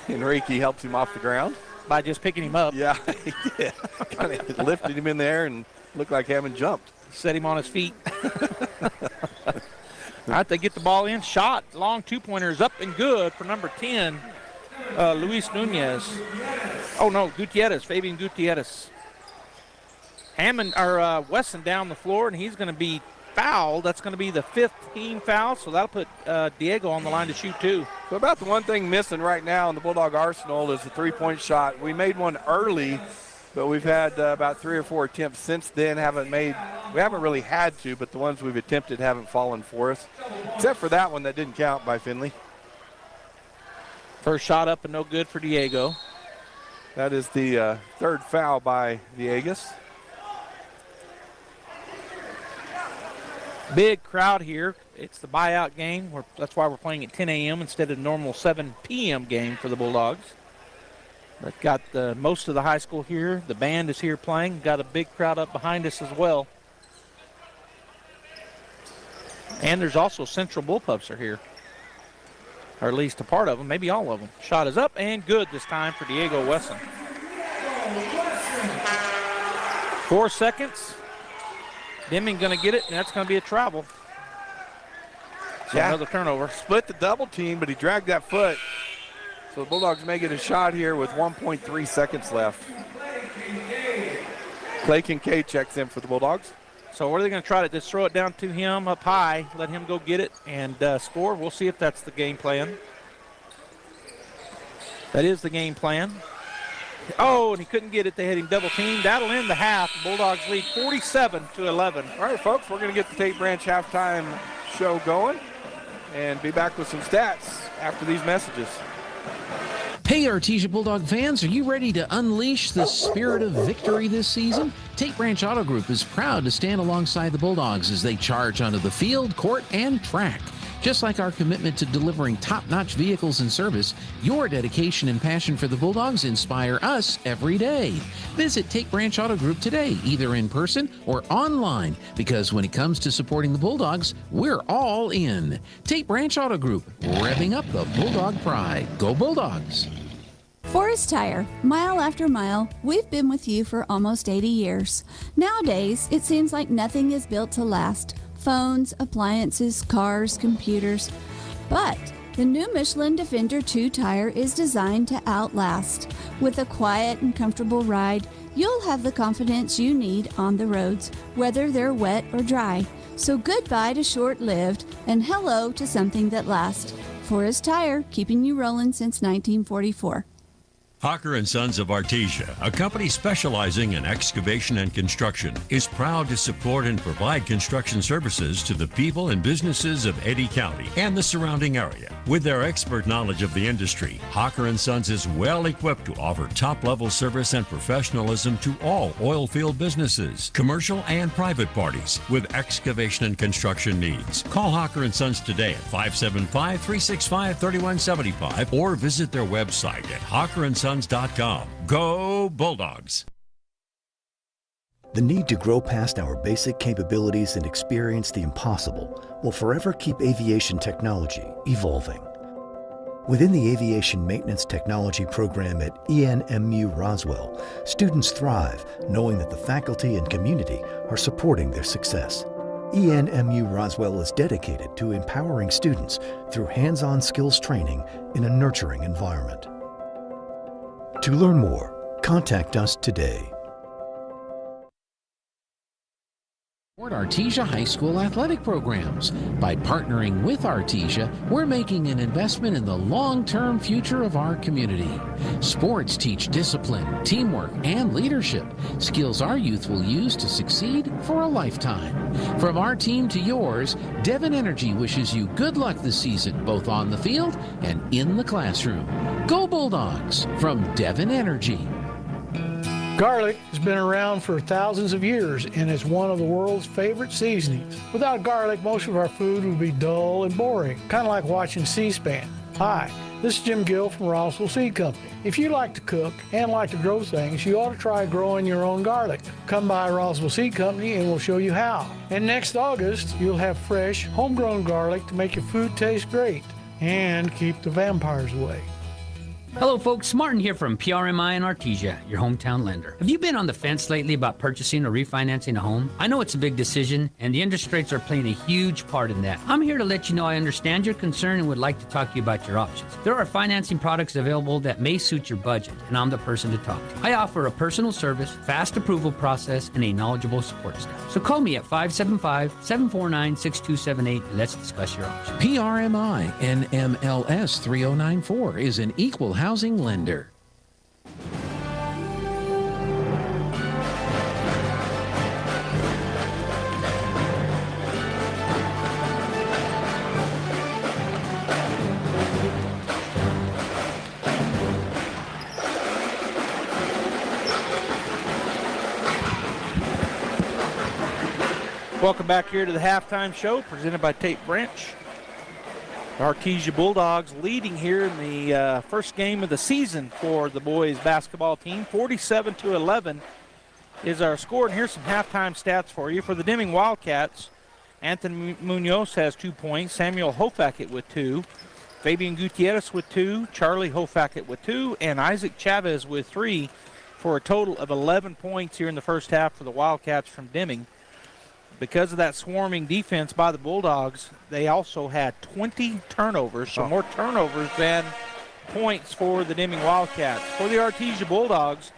Enrique helps him off the ground. By just picking him up. Yeah, he did. Kind of lifted him in the air and looked like Hammond jumped. Set him on his feet. All right, they get the ball in. Shot, long two-pointers up and good for number 10, Luis Nunez. Oh, no, Gutierrez, Fabian Gutierrez. Wesson down the floor, and he's going to be fouled. That's going to be the 5th team foul, so that'll put Diego on the line to shoot 2. So about the one thing missing right now in the Bulldog arsenal is the three-point shot. We made one early, but we've had about 3 or 4 attempts since then. We haven't really had to, but the ones we've attempted haven't fallen for us, except for that one that didn't count by Finley. First shot up and no good for Diego. That is the 3rd foul by Villegas. Big crowd here. It's the buyout game. That's why we're playing at 10 a.m. instead of normal 7 p.m. game for the Bulldogs. But got most of the high school here. The band is here playing. Got a big crowd up behind us as well. And there's also Central Bullpups are here. Or at least a part of them, maybe all of them. Shot is up and good this time for Diego Wesson. 4 seconds. Deming going to get it, and that's going to be a travel. So another turnover. Split the double team, but he dragged that foot. So the Bulldogs may get a shot here with 1.3 seconds left. Clay Kincaid checks in for the Bulldogs. So what are they going to try to just throw it down to him up high, let him go get it and score? We'll see if that's the game plan. That is the game plan. Oh, and he couldn't get it. They had him double teamed. That'll end the half. The Bulldogs lead 47-11. All right, folks, we're going to get the Tate Branch halftime show going and be back with some stats after these messages. Hey, Artesia Bulldog fans, are you ready to unleash the spirit of victory this season? Tate Branch Auto Group is proud to stand alongside the Bulldogs as they charge onto the field, court, and track. Just like our commitment to delivering top-notch vehicles and service, your dedication and passion for the Bulldogs inspire us every day. Visit Tate Branch Auto Group today, either in person or online, because when it comes to supporting the Bulldogs, we're all in. Tate Branch Auto Group, revving up the Bulldog pride. Go Bulldogs! Forest Tire, mile after mile, we've been with you for almost 80 years. Nowadays, it seems like nothing is built to last. Phones, appliances, cars, computers. But the new Michelin Defender 2 tire is designed to outlast. With a quiet and comfortable ride, you'll have the confidence you need on the roads, whether they're wet or dry. So goodbye to short-lived and hello to something that lasts. Forest Tire, keeping you rolling since 1944. Hocker & Sons of Artesia, a company specializing in excavation and construction, is proud to support and provide construction services to the people and businesses of Eddy County and the surrounding area. With their expert knowledge of the industry, Hocker & Sons is well equipped to offer top-level service and professionalism to all oil field businesses, commercial and private parties with excavation and construction needs. Call Hocker & Sons today at 575-365-3175 or visit their website at hockerandsons.com. Go Bulldogs! The need to grow past our basic capabilities and experience the impossible will forever keep aviation technology evolving. Within the Aviation Maintenance Technology program at ENMU Roswell, students thrive knowing that the faculty and community are supporting their success. ENMU Roswell is dedicated to empowering students through hands-on skills training in a nurturing environment. To learn more, contact us today. Support Artesia High School athletic programs. By partnering with Artesia, we're making an investment in the long-term future of our community. Sports teach discipline, teamwork, and leadership, skills our youth will use to succeed for a lifetime. From our team to yours, Devon Energy wishes you good luck this season, both on the field and in the classroom. Go Bulldogs from Devon Energy. Garlic has been around for thousands of years and is one of the world's favorite seasonings. Without garlic, most of our food would be dull and boring, kind of like watching C-SPAN. Hi, this is Jim Gill from Rossville Seed Company. If you like to cook and like to grow things, you ought to try growing your own garlic. Come by Rossville Seed Company and we'll show you how. And next August, you'll have fresh, homegrown garlic to make your food taste great and keep the vampires away. Hello folks, Martin here from PRMI and Artesia, your hometown lender. Have you been on the fence lately about purchasing or refinancing a home? I know it's a big decision, and the interest rates are playing a huge part in that. I'm here to let you know I understand your concern and would like to talk to you about your options. There are financing products available that may suit your budget, and I'm the person to talk to. I offer a personal service, fast approval process, and a knowledgeable support staff. So call me at 575-749-6278 and let's discuss your options. PRMI NMLS 3094 is an equal housing lender. Welcome back here to the halftime show presented by Tate Branch. The Artesia Bulldogs leading here in the first game of the season for the boys basketball team. 47-11 is our score. And here's some halftime stats for you. For the Deming Wildcats, Anthony Munoz has 2 points. Samuel Hofackett with 2. Fabian Gutierrez with 2. Charlie Hofackett with 2. And Isaac Chavez with 3 for a total of 11 points here in the first half for the Wildcats from Deming. Because of that swarming defense by the Bulldogs, they also had 20 turnovers, so more turnovers than points for the Deming Wildcats. For the Artesia Bulldogs,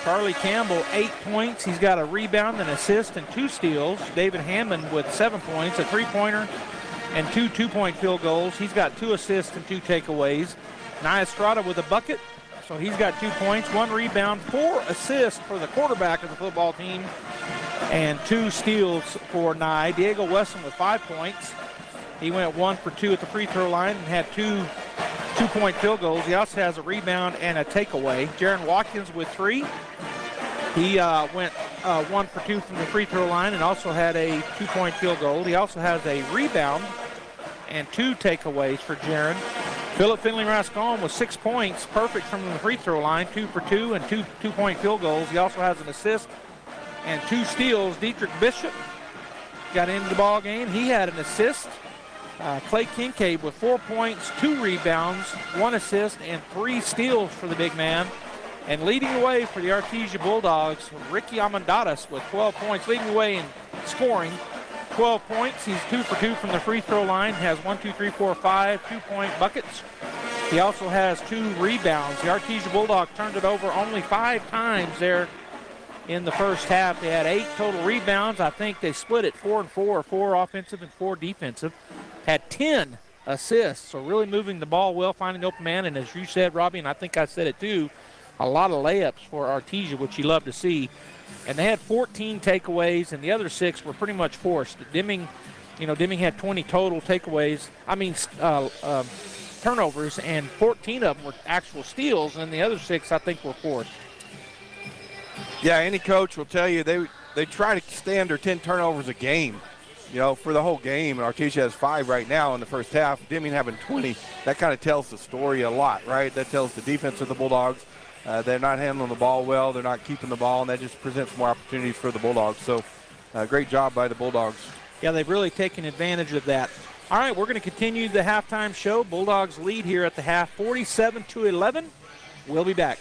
Charlie Campbell, 8 points. He's got a rebound, an assist, and 2 steals. David Hammond with 7 points, a three-pointer, and 2 two-point field goals. He's got 2 assists and 2 takeaways. Nia Estrada with a bucket, so he's got 2 points, 1 rebound, 4 assists for the quarterback of the football team, and 2 steals for Nye. Diego Wesson with 5 points. He went 1 for 2 at the free throw line and had 2 two-point field goals. He also has a rebound and a takeaway. Jaron Watkins with 3. He went 1 for 2 from the free throw line and also had a 2-point field goal. He also has a rebound and 2 takeaways for Jaron. Philip Finley-Rascon with 6 points, perfect from the free throw line, 2 for 2 and 2 two-point field goals. He also has an assist and 2 steals. Dietrich Bishop got into the ball game. He had an assist. Clay Kincaid with 4 points, 2 rebounds, 1 assist, and 3 steals for the big man. And leading the way for the Artesia Bulldogs, Ricky Amandadas with 12 points, leading the way in scoring. 12 points. He's 2 for 2 from the free throw line. Has 1, 2, 3, 4, 5 2-point buckets. He also has 2 rebounds. The Artesia Bulldogs turned it over only 5 times there in the first half. They had 8 total rebounds. I think they split it 4 and 4, 4 offensive and 4 defensive. Had 10 assists, so really moving the ball well, finding the open man. And as you said, Robbie, and I think I said it too, a lot of layups for Artesia, which you love to see. And they had 14 takeaways, and the other 6 were pretty much forced. Deming had 20 total takeaways. Turnovers, and 14 of them were actual steals, and the other 6, I think, were forced. Yeah, any coach will tell you they try to stay under 10 turnovers a game, for the whole game. And Artesia has 5 right now in the first half. Deming having 20. That kind of tells the story a lot, right? That tells the defense of the Bulldogs. They're not handling the ball well. They're not keeping the ball, and that just presents more opportunities for the Bulldogs. So great job by the Bulldogs. Yeah, they've really taken advantage of that. All right, we're going to continue the halftime show. Bulldogs lead here at the half, 47-11. We'll be back.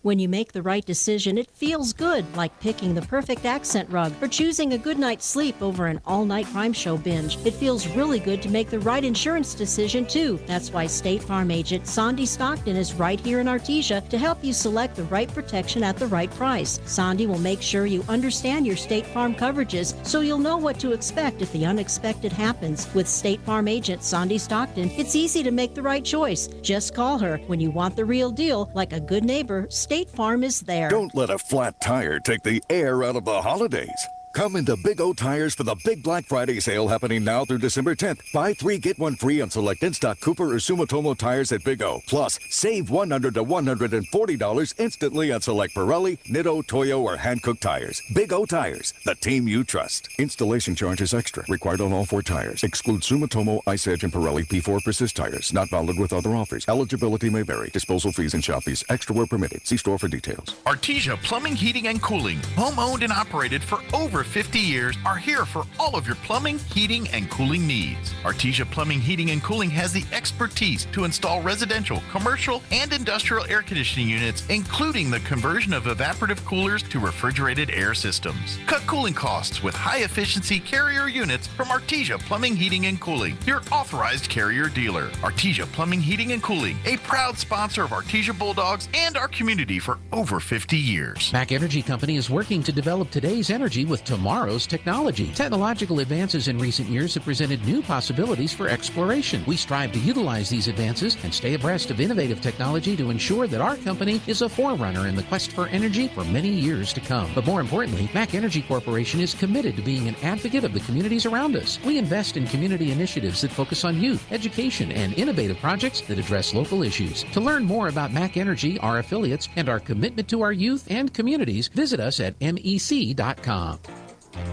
When you make the right decision, it feels good, like picking the perfect accent rug or choosing a good night's sleep over an all-night crime show binge. It feels really good to make the right insurance decision, too. That's why State Farm agent Sandy Stockton is right here in Artesia to help you select the right protection at the right price. Sandy will make sure you understand your State Farm coverages so you'll know what to expect if the unexpected happens. With State Farm agent Sandy Stockton, it's easy to make the right choice. Just call her when you want the real deal. Like a good neighbor, State Farm is there. Don't let a flat tire take the air out of the holidays. Come into Big O Tires for the big Black Friday sale happening now through December 10th. Buy 3, get 1 free on select in-stock Cooper or Sumitomo tires at Big O. Plus, save $100 to $140 instantly on select Pirelli, Nitto, Toyo, or Hankook tires. Big O Tires, the team you trust. Installation charges extra. Required on all 4 tires. Exclude Sumitomo, Ice Edge, and Pirelli P4 Persist tires. Not valid with other offers. Eligibility may vary. Disposal fees and shop fees extra where permitted. See store for details. Artesia Plumbing, Heating, and Cooling. Home owned and operated for over 50 years, are here for all of your plumbing, heating, and cooling needs. Artesia Plumbing, Heating, and Cooling has the expertise to install residential, commercial, and industrial air conditioning units, including the conversion of evaporative coolers to refrigerated air systems. Cut cooling costs with high-efficiency Carrier units from Artesia Plumbing, Heating, and Cooling, your authorized Carrier dealer. Artesia Plumbing, Heating, and Cooling, a proud sponsor of Artesia Bulldogs and our community for over 50 years. Mac Energy Company is working to develop today's energy with tomorrow's technology. Technological advances in recent years have presented new possibilities for exploration. We strive to utilize these advances and stay abreast of innovative technology to ensure that our company is a forerunner in the quest for energy for many years to come. But more importantly, Mac Energy Corporation is committed to being an advocate of the communities around us. We invest in community initiatives that focus on youth, education, and innovative projects that address local issues. To learn more about Mac Energy, our affiliates, and our commitment to our youth and communities, visit us at mec.com.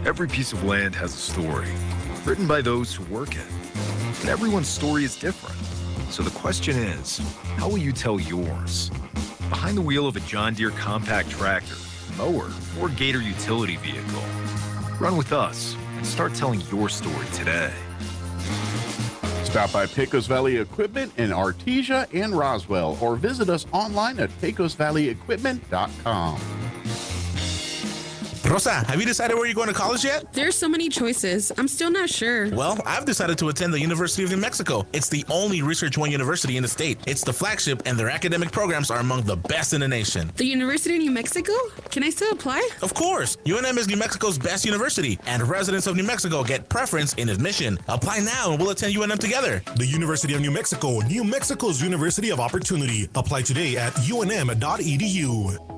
Every piece of land has a story, written by those who work it. And everyone's story is different. So the question is, how will you tell yours? Behind the wheel of a John Deere compact tractor, mower, or Gator utility vehicle. Run with us and start telling your story today. Stop by Pecos Valley Equipment in Artesia and Roswell, or visit us online at pecosvalleyequipment.com. Rosa, have you decided where you're going to college yet? There's so many choices. I'm still not sure. Well, I've decided to attend the University of New Mexico. It's the only Research One university in the state. It's the flagship, and their academic programs are among the best in the nation. The University of New Mexico? Can I still apply? Of course. UNM is New Mexico's best university, and residents of New Mexico get preference in admission. Apply now, and we'll attend UNM together. The University of New Mexico, New Mexico's University of Opportunity. Apply today at unm.edu.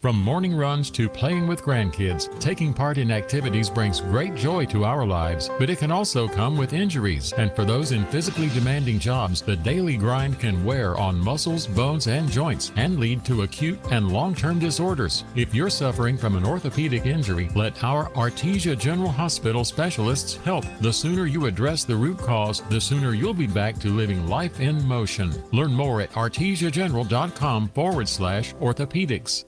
From morning runs to playing with grandkids, taking part in activities brings great joy to our lives, but it can also come with injuries. And for those in physically demanding jobs, the daily grind can wear on muscles, bones, and joints and lead to acute and long-term disorders. If you're suffering from an orthopedic injury, let our Artesia General Hospital specialists help. The sooner you address the root cause, the sooner you'll be back to living life in motion. Learn more at artesiageneral.com/orthopedics.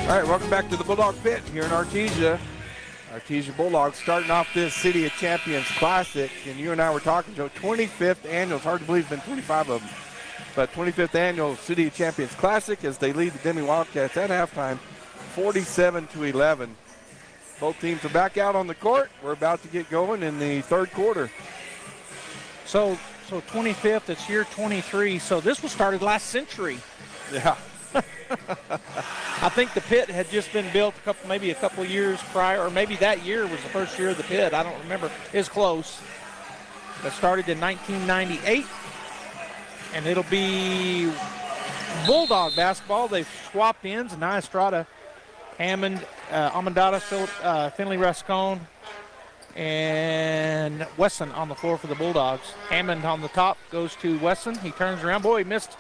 All right, welcome back to the Bulldog Pit here in Artesia. Artesia Bulldogs starting off this City of Champions Classic, and you and I were talking, Joe, 25th annual. It's hard to believe it's been 25 of them, but 25th annual City of Champions Classic as they lead the Deming Wildcats at halftime, 47-11. Both teams are back out on the court. We're about to get going in the third quarter. So 25th, it's year 23. So this was started last century. Yeah. I think the pit had just been built maybe a couple years prior, or maybe that year was the first year of the pit. I don't remember. It's close. That started in 1998, and it'll be Bulldog basketball. They've swapped ends. Nia Estrada, Hammond, Almendadas, Finley Rascon, and Wesson on the floor for the Bulldogs. Hammond on the top goes to Wesson. He turns around. Boy, he missed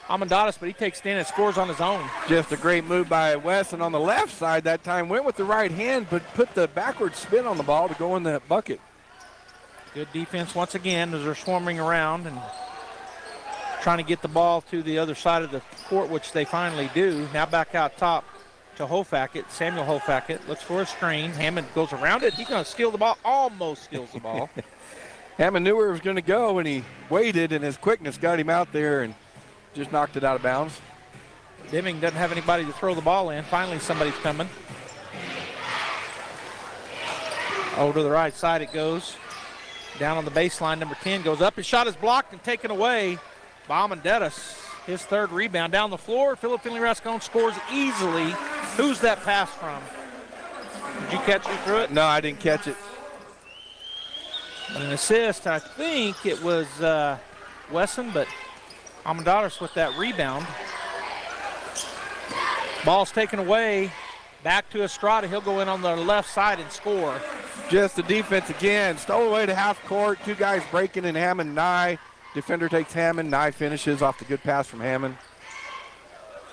Almendadas, but he takes it in and scores on his own. Just a great move by Wesson on the left side that time. Went with the right hand, but put the backward spin on the ball to go in the bucket. Good defense once again as they're swarming around and trying to get the ball to the other side of the court, which they finally do. Now back out top to Hofackett. Samuel Hofackett looks for a screen. Hammond goes around it. He's going to steal the ball. Almost steals the ball. Hammond knew where it was going to go, and he waited, and his quickness got him out there and just knocked it out of bounds. Deming doesn't have anybody to throw the ball in. Finally, somebody's coming. Over to the right side it goes. Down on the baseline, number 10 goes up. His shot is blocked and taken away by Almendadas. His third rebound down the floor. Philip Finley Rascon scores easily. Who's that pass from? Did you catch it through it? No, I didn't catch it. But an assist, I think it was Wesson, but Almendadas with that rebound. Ball's taken away. Back to Estrada. He'll go in on the left side and score. Just the defense again. Stole away to half court. Two guys breaking in Hammond, Nye. Defender takes Hammond. Nye finishes off the good pass from Hammond.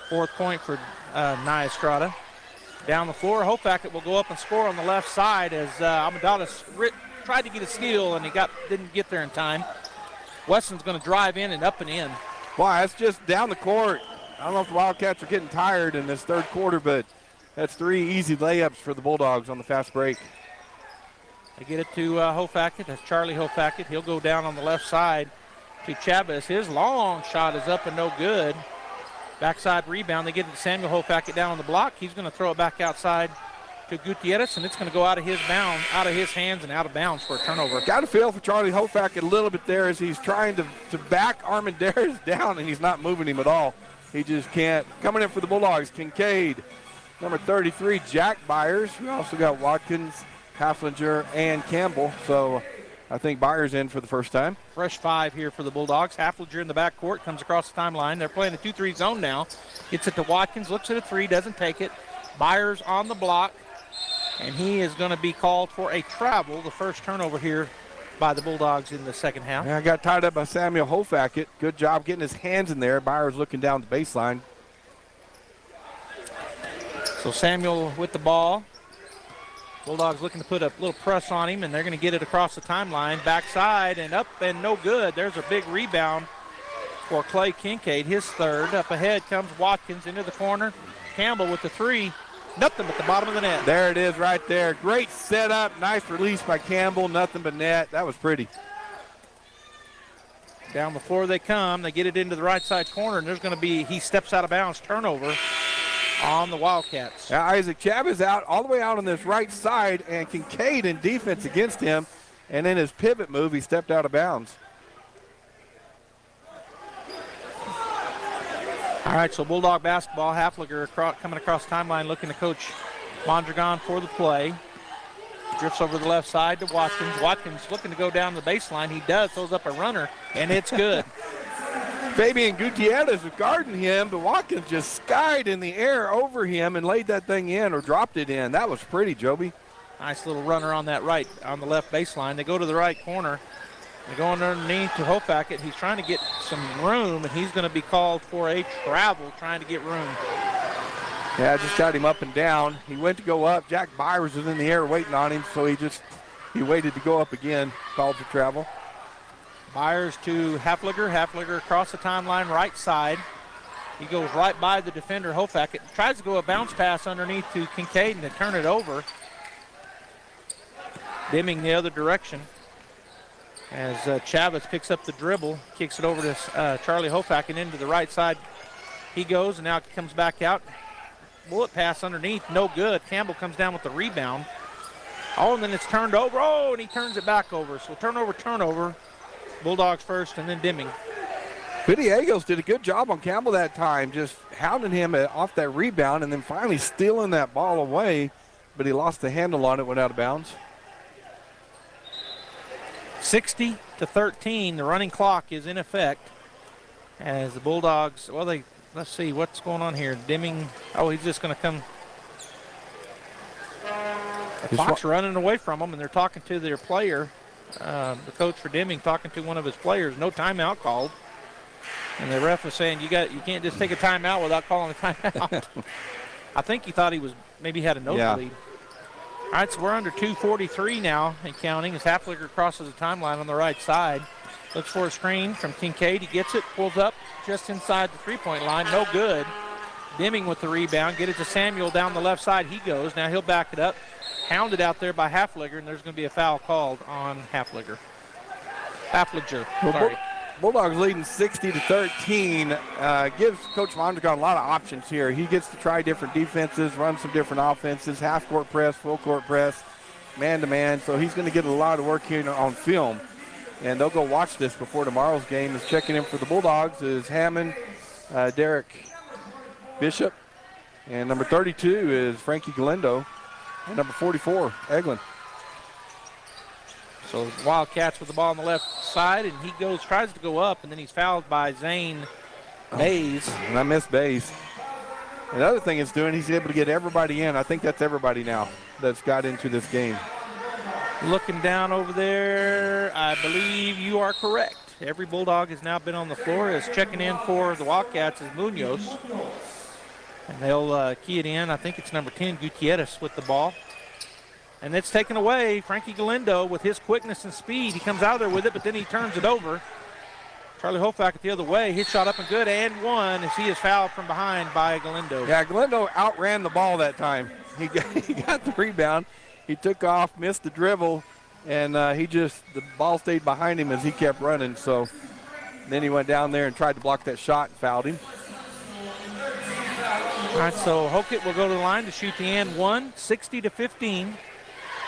Fourth point for Nye Estrada. Down the floor, Hofackett will go up and score on the left side as Almendadas tried to get a steal and he didn't get there in time. Weston's going to drive in and up and in. Wow, that's just down the court. I don't know if the Wildcats are getting tired in this third quarter, but that's 3 easy layups for the Bulldogs on the fast break. They get it to Hofackett. That's Charlie Hofackett. He'll go down on the left side to Chavez. His long shot is up and no good. Backside rebound. They get it to Samuel Hofackett down on the block. He's going to throw it back outside to Gutierrez, and it's going to go out of his hands and out of bounds for a turnover. Got to feel for Charlie Hofackett a little bit there as he's trying to back Armendariz down, and he's not moving him at all. He just can't. Coming in for the Bulldogs, Kincaid. Number 33, Jack Byers. We also got Watkins, Haflinger, and Campbell. So I think Byers in for the first time. Fresh 5 here for the Bulldogs. Haflinger in the backcourt, comes across the timeline. They're playing a 2-3 zone now. Gets it to Watkins, looks at a 3, doesn't take it. Byers on the block, and he is going to be called for a travel. The first turnover here by the Bulldogs in the second half. Yeah, got tied up by Samuel Hofackett. Good job getting his hands in there. Byers looking down the baseline. So Samuel with the ball. Bulldogs looking to put a little press on him, and they're going to get it across the timeline. Backside and up and no good. There's a big rebound for Clay Kincaid, his third. Up ahead comes Watkins into the corner. Campbell with the 3. Nothing but the bottom of the net. There it is right there. Great setup. Nice release by Campbell. Nothing but net. That was pretty. Down the floor they come. They get it into the right side corner, and there's going to be, he steps out of bounds, turnover on the Wildcats. Now Isaac Chavez out all the way out on this right side, and Kincaid in defense against him. And in his pivot move, he stepped out of bounds. All right, so Bulldog basketball. Haflinger coming across the timeline looking to coach Mondragon for the play. Drifts over the left side to Watkins. Watkins looking to go down the baseline. He does, throws up a runner, and it's good. Fabian Gutierrez was guarding him, but Watkins just skied in the air over him and laid that thing in or dropped it in. That was pretty, Joby. Nice little runner on that right, on the left baseline. They go to the right corner. They're going underneath to Hofackett. He's trying to get some room, and he's going to be called for a travel trying to get room. Yeah, just got him up and down. He went to go up. Jack Byers was in the air waiting on him, so he waited to go up again, called for travel. Byers to Haflinger. Haflinger across the timeline, right side. He goes right by the defender, Hofackett. Tries to go a bounce pass underneath to Kincaid and to turn it over. Deming the other direction. As Chavez picks up the dribble, kicks it over to Charlie Hofackett into the right side. He goes, and now it comes back out. Bullet pass underneath, no good. Campbell comes down with the rebound. Oh, and then it's turned over. Oh, and he turns it back over. So turnover. Bulldogs first, and then Deming. Pitiagos did a good job on Campbell that time, just hounding him off that rebound and then finally stealing that ball away, but he lost the handle on it, went out of bounds. 60-13, the running clock is in effect as the Bulldogs, let's see what's going on here. Deming, he's just going to come. The clock's running away from them, and they're talking to their player. The coach for Deming talking to one of his players. No timeout called. And the ref was saying, you can't just take a timeout without calling a timeout. I think he thought he maybe had a nosebleed. Yeah. All right, so we're under 2:43 now and counting as Haflinger crosses the timeline on the right side. Looks for a screen from Kincaid. He gets it, pulls up just inside the three-point line. No good. Deming with the rebound. Get it to Samuel down the left side. He goes. Now he'll back it up. Hounded out there by Haflinger, and there's going to be a foul called on Haflinger. Sorry. Bulldogs leading 60-13. Gives Coach Mondragon a lot of options here. He gets to try different defenses, run some different offenses, half-court press, full-court press, man-to-man. So he's going to get a lot of work here on film. And they'll go watch this before tomorrow's game. Is checking in for the Bulldogs is Hammond, Derek Bishop, and number 32 is Frankie Galindo, and number 44, Eglin. So Wildcats with the ball on the left side, and he tries to go up, and then he's fouled by Zane Bays. And I miss Bays. Another thing he's doing, he's able to get everybody in. I think that's everybody now that's got into this game. Looking down over there, I believe you are correct. Every Bulldog has now been on the floor. Is checking in for the Wildcats is Munoz. And they'll key it in. I think it's number 10, Gutierrez, with the ball. And it's taken away. Frankie Galindo with his quickness and speed. He comes out there with it, but then he turns it over. Charlie Hofack the other way. His shot up and good and one as he is fouled from behind by Galindo. Yeah, Galindo outran the ball that time. He got the rebound. He took off, missed the dribble, and the ball stayed behind him as he kept running. So then he went down there and tried to block that shot and fouled him. All right, so Hokett will go to the line to shoot the and one. 60-15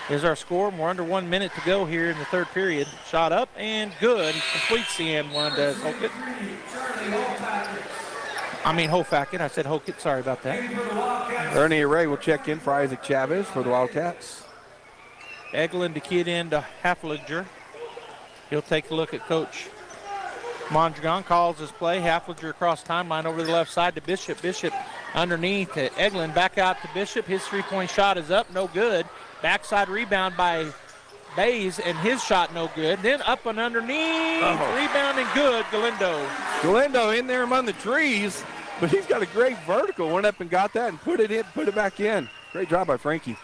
is our score. We're under 1 minute to go here in the third period. Shot up and good. He completes the and one, does Hokett. Hofack. I said Hokett. Sorry about that. Ernie Array will check in for Isaac Chavez for the Wildcats. Eglin to kid in to Haflinger. He'll take a look at Coach Mondragon. Calls his play. Haflinger across timeline over the left side to Bishop. Bishop underneath to Eglin. Back out to Bishop. His three-point shot is up. No good. Backside rebound by Bays, and his shot no good. Then up and underneath. Rebound and good. Galindo in there among the trees, but he's got a great vertical. Went up and got that and put it back in. Great job by Frankie.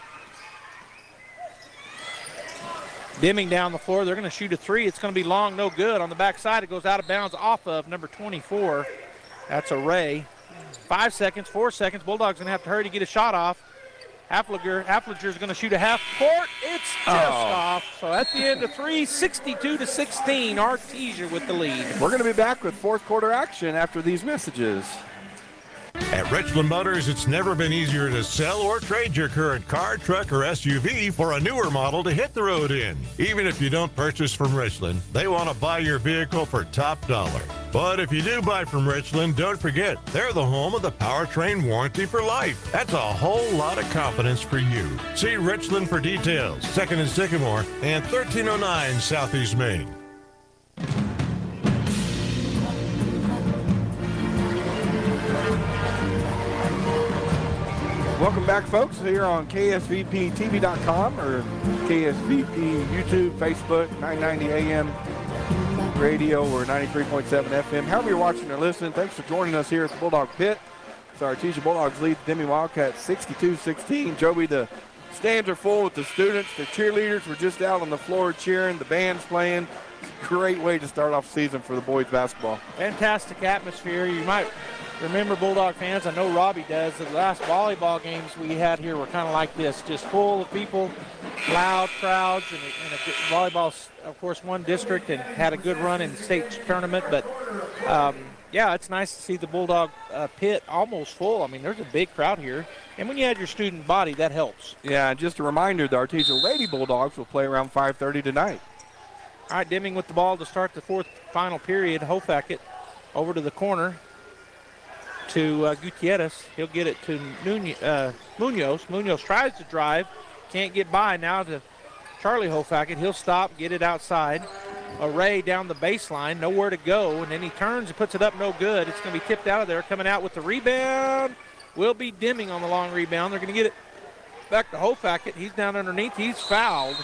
Deming down the floor. They're going to shoot a three. It's going to be long, no good. On the backside, it goes out of bounds off of number 24. That's Array. 5 seconds, 4 seconds. Bulldogs going to have to hurry to get a shot off. Haflinger's going to shoot a half court. It's just off. So at the end of 62-16, Artesia with the lead. We're going to be back with fourth quarter action after these messages. At Richland Motors, it's never been easier to sell or trade your current car, truck, or SUV for a newer model to hit the road in. Even if you don't purchase from Richland, they want to buy your vehicle for top dollar. But if you do buy from Richland, don't forget, they're the home of the powertrain warranty for life. That's a whole lot of confidence for you. See Richland for details. 2nd and Sycamore and 1309 Southeast Main. Welcome back, folks, here on KSVPTV.com or KSVP YouTube, Facebook, 990 AM radio or 93.7 FM. However you're watching or listening, thanks for joining us here at the Bulldog Pit. So our Artesia Bulldogs lead the Deming Wildcats 62-16. Joby, the stands are full with the students. The cheerleaders were just out on the floor cheering. The band's playing. Great way to start off the season for the boys basketball. Fantastic atmosphere. You might remember, Bulldog fans, I know Robbie does, the last volleyball games we had here were kind of like this, just full of people, loud crowds, and volleyball, of course, won district and had a good run in the state tournament. But, yeah, it's nice to see the Bulldog pit almost full. There's a big crowd here. And when you have your student body, that helps. Yeah, and just a reminder, the Artesia Lady Bulldogs will play around 5:30 tonight. All right, Deming with the ball to start the fourth final period. Hofack over to the corner to Gutierrez. He'll get it to Munoz. Munoz tries to drive, can't get by. Now to Charlie Hofack. He'll stop, get it outside. Array down the baseline, nowhere to go, and then he turns and puts it up, no good. It's going to be tipped out of there. Coming out with the rebound will be Deming on the long rebound. They're going to get it back to Hofack. He's down underneath. He's fouled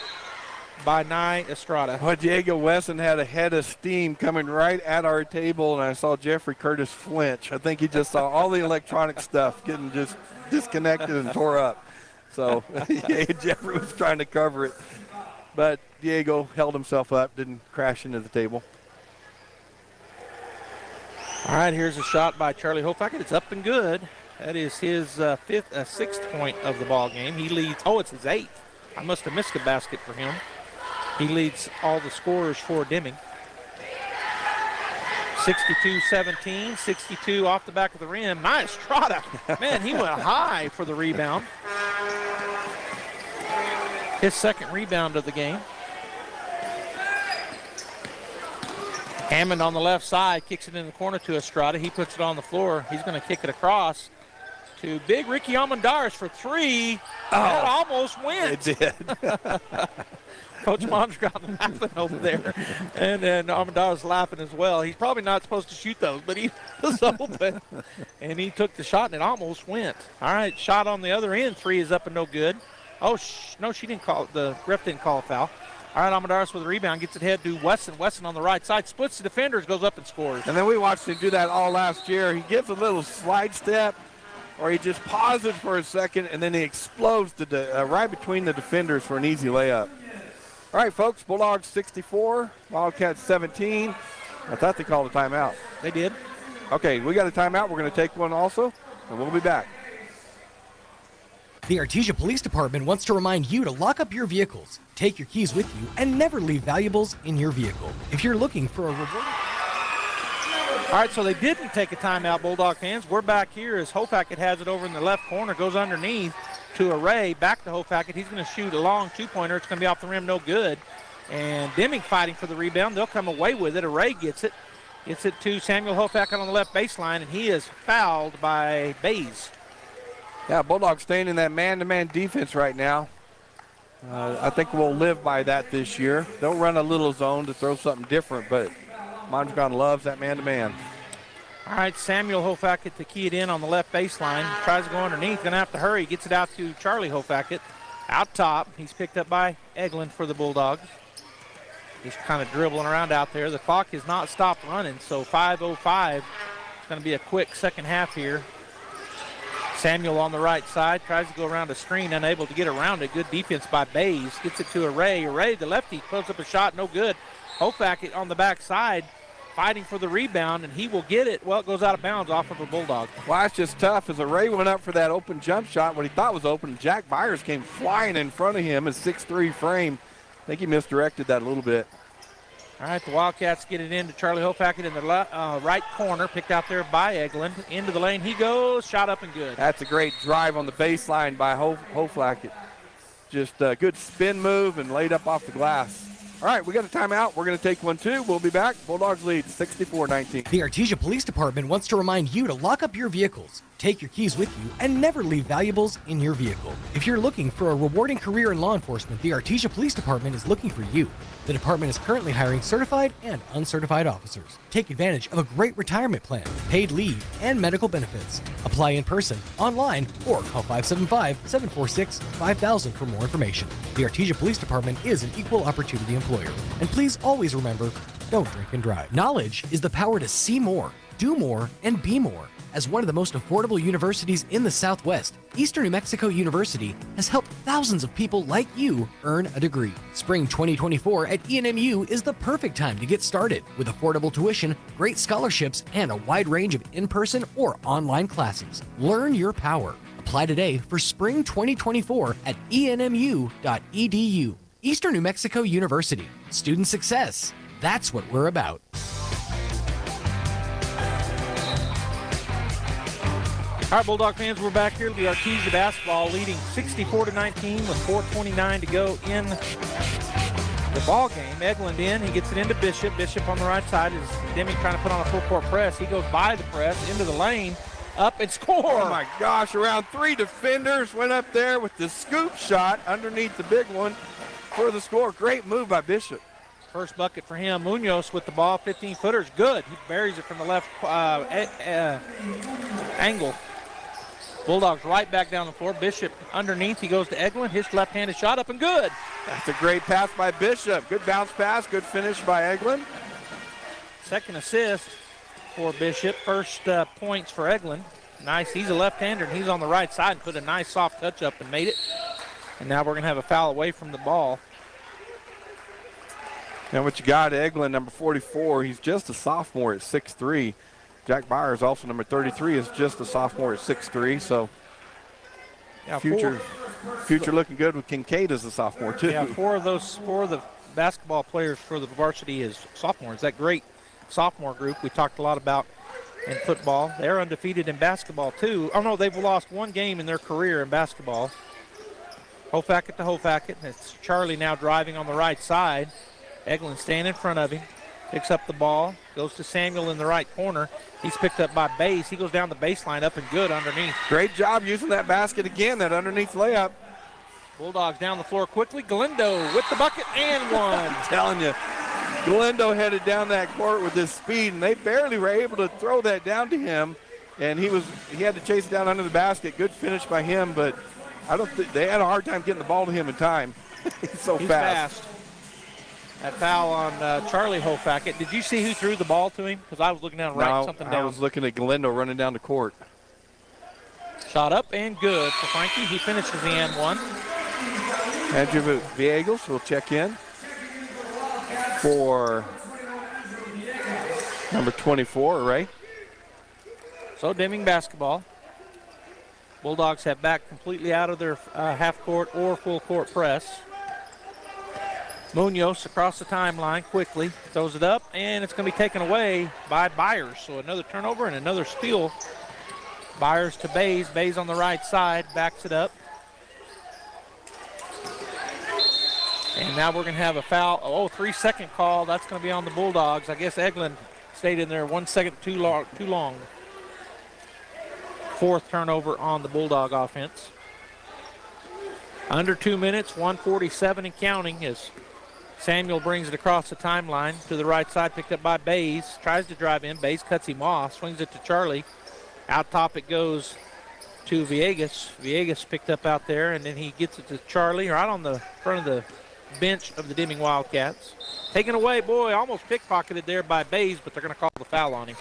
by Nye Estrada. Well, Diego Wesson had a head of steam coming right at our table, and I saw Jeffrey Curtis flinch. I think he just saw all the electronic stuff getting just disconnected and tore up. So yeah, Jeffrey was trying to cover it. But Diego held himself up, didn't crash into the table. All right, here's a shot by Charlie Hofack. It's up and good. That is his sixth point of the ball game. He leads, it's his eighth. I must have missed a basket for him. He leads all the scorers for Deming. 62-17, 62 off the back of the rim. Nice Estrada. Man, he went high for the rebound. His second rebound of the game. Hammond on the left side kicks it in the corner to Estrada. He puts it on the floor. He's going to kick it across to big Ricky Almendarez for three. That almost went. It did. Coach Mondragon laughing over there. And then Almendarez laughing as well. He's probably not supposed to shoot those, but he was open. And he took the shot, and it almost went. All right, shot on the other end. Three is up and no good. No, she didn't call it. The ref didn't call a foul. All right, Almendarez with a rebound, gets it ahead to Wesson. Wesson on the right side, splits the defenders, goes up and scores. And then we watched him do that all last year. He gives a little slide step, or he just pauses for a second, and then he explodes right between the defenders for an easy layup. All right, folks, Bulldogs 64, Wildcats 17. I thought they called a timeout. They did. Okay, we got a timeout. We're going to take one also, and we'll be back. The Artesia Police Department wants to remind you to lock up your vehicles, take your keys with you, and never leave valuables in your vehicle. If you're looking for a reward. All right, so they didn't take a timeout, Bulldog fans. We're back here as Hofacket has it over in the left corner, goes underneath to Array, back to Hofacket. He's going to shoot a long two-pointer. It's going to be off the rim, no good. And Deming fighting for the rebound. They'll come away with it. Array gets it. Gets it to Samuel Hofacket on the left baseline, and he is fouled by Bays. Yeah, Bulldogs staying in that man-to-man defense right now. I think we'll live by that this year. They'll run a little zone to throw something different, but Mondragon loves that man-to-man. All right, Samuel Hofacket to key it in on the left baseline. Tries to go underneath, going to have to hurry. Gets it out to Charlie Hofacket. Out top, he's picked up by Eglin for the Bulldogs. He's kind of dribbling around out there. The clock has not stopped running, so 5:05. It's going to be a quick second half here. Samuel on the right side, tries to go around a screen, unable to get around it. Good defense by Bays. Gets it to Array. Array, the lefty, puts up a shot, no good. Hofacket on the backside, fighting for the rebound, and he will get it. Well, it goes out of bounds off of a Bulldog. Well, that's just tough as Array went up for that open jump shot, what he thought was open. Jack Byers came flying in front of him, his 6'3" frame. I think he misdirected that a little bit. All right, the Wildcats get it into Charlie Hofacket in the right corner, picked out there by Eglin. Into the lane he goes, shot up and good. That's a great drive on the baseline by Hofacket. Just a good spin move and laid up off the glass. All right, we got a timeout. We're going to take one, too. We'll be back. Bulldogs lead 64-19. The Artesia Police Department wants to remind you to lock up your vehicles, take your keys with you, and never leave valuables in your vehicle. If you're looking for a rewarding career in law enforcement, the Artesia Police Department is looking for you. The department is currently hiring certified and uncertified officers. Take advantage of a great retirement plan, paid leave, and medical benefits. Apply in person, online, or call 575-746-5000 for more information. The Artesia Police Department is an equal opportunity employer. And please always remember, don't drink and drive. Knowledge is the power to see more, do more, and be more. As one of the most affordable universities in the Southwest, Eastern New Mexico University has helped thousands of people like you earn a degree. Spring 2024 at ENMU is the perfect time to get started with affordable tuition, great scholarships, and a wide range of in-person or online classes. Learn your power. Apply today for spring 2024 at enmu.edu. Eastern New Mexico University. Student success. That's what we're about. All right, Bulldog fans, we're back here to the Artesia basketball, leading 64-19 with 4:29 to go in the ball game. Eglin in, he gets it into Bishop. Bishop on the right side is Deming trying to put on a full-court press. He goes by the press, into the lane, up and score. Oh, my gosh, around three defenders went up there with the scoop shot underneath the big one for the score. Great move by Bishop. First bucket for him. Munoz with the ball, 15-footer's good. He buries it from the left angle. Bulldogs right back down the floor. Bishop underneath. He goes to Eglin. His left-handed shot up and good. That's a great pass by Bishop. Good bounce pass. Good finish by Eglin. Second assist for Bishop. First points for Eglin. Nice. He's a left-hander, and he's on the right side and put a nice soft touch up and made it. And now we're going to have a foul away from the ball. Now what you got, Eglin, number 44. He's just a sophomore at 6'3". Jack Byers, also number 33, is just a sophomore at 6'3", so yeah, future looking good with Kincaid as a sophomore, too. Yeah, four of the basketball players for the varsity is sophomores. That great sophomore group we talked a lot about in football. They're undefeated in basketball, too. Oh, no, they've lost one game in their career in basketball. Hofacket to Hofacket. It's Charlie now driving on the right side. Eglin standing in front of him. Picks up the ball, goes to Samuel in the right corner. He's picked up by Bays. He goes down the baseline up and good underneath. Great job using that basket again, that underneath layup. Bulldogs down the floor quickly. Galindo with the bucket and one. I'm telling you, Galindo headed down that court with his speed, and they barely were able to throw that down to him. And he had to chase it down under the basket. Good finish by him, but I don't think they had a hard time getting the ball to him in time. He's fast. That foul on Charlie Hofacket. Did you see who threw the ball to him? Because I was looking down and writing something down. I was looking at Galindo running down the court. Shot up and good for Frankie. He finishes the and one. Andrew Villegas will check in for Number 24, Ray. So Deming basketball. Bulldogs have backed completely out of their half-court or full-court press. Munoz across the timeline quickly, throws it up, and it's going to be taken away by Byers. So another turnover and another steal. Byers to Bays. Bays on the right side, backs it up. And now we're going to have a foul. 3-second call. That's going to be on the Bulldogs. I guess Eglin stayed in there 1 second too long. Fourth turnover on the Bulldog offense. Under 2 minutes, 1:47 and counting as Samuel brings it across the timeline to the right side, picked up by Bays. Tries to drive in. Bays cuts him off, swings it to Charlie. Out top it goes to Villegas. Villegas picked up out there, and then he gets it to Charlie right on the front of the bench of the Deming Wildcats. Taken away, boy, almost pickpocketed there by Bays, but they're going to call the foul on him.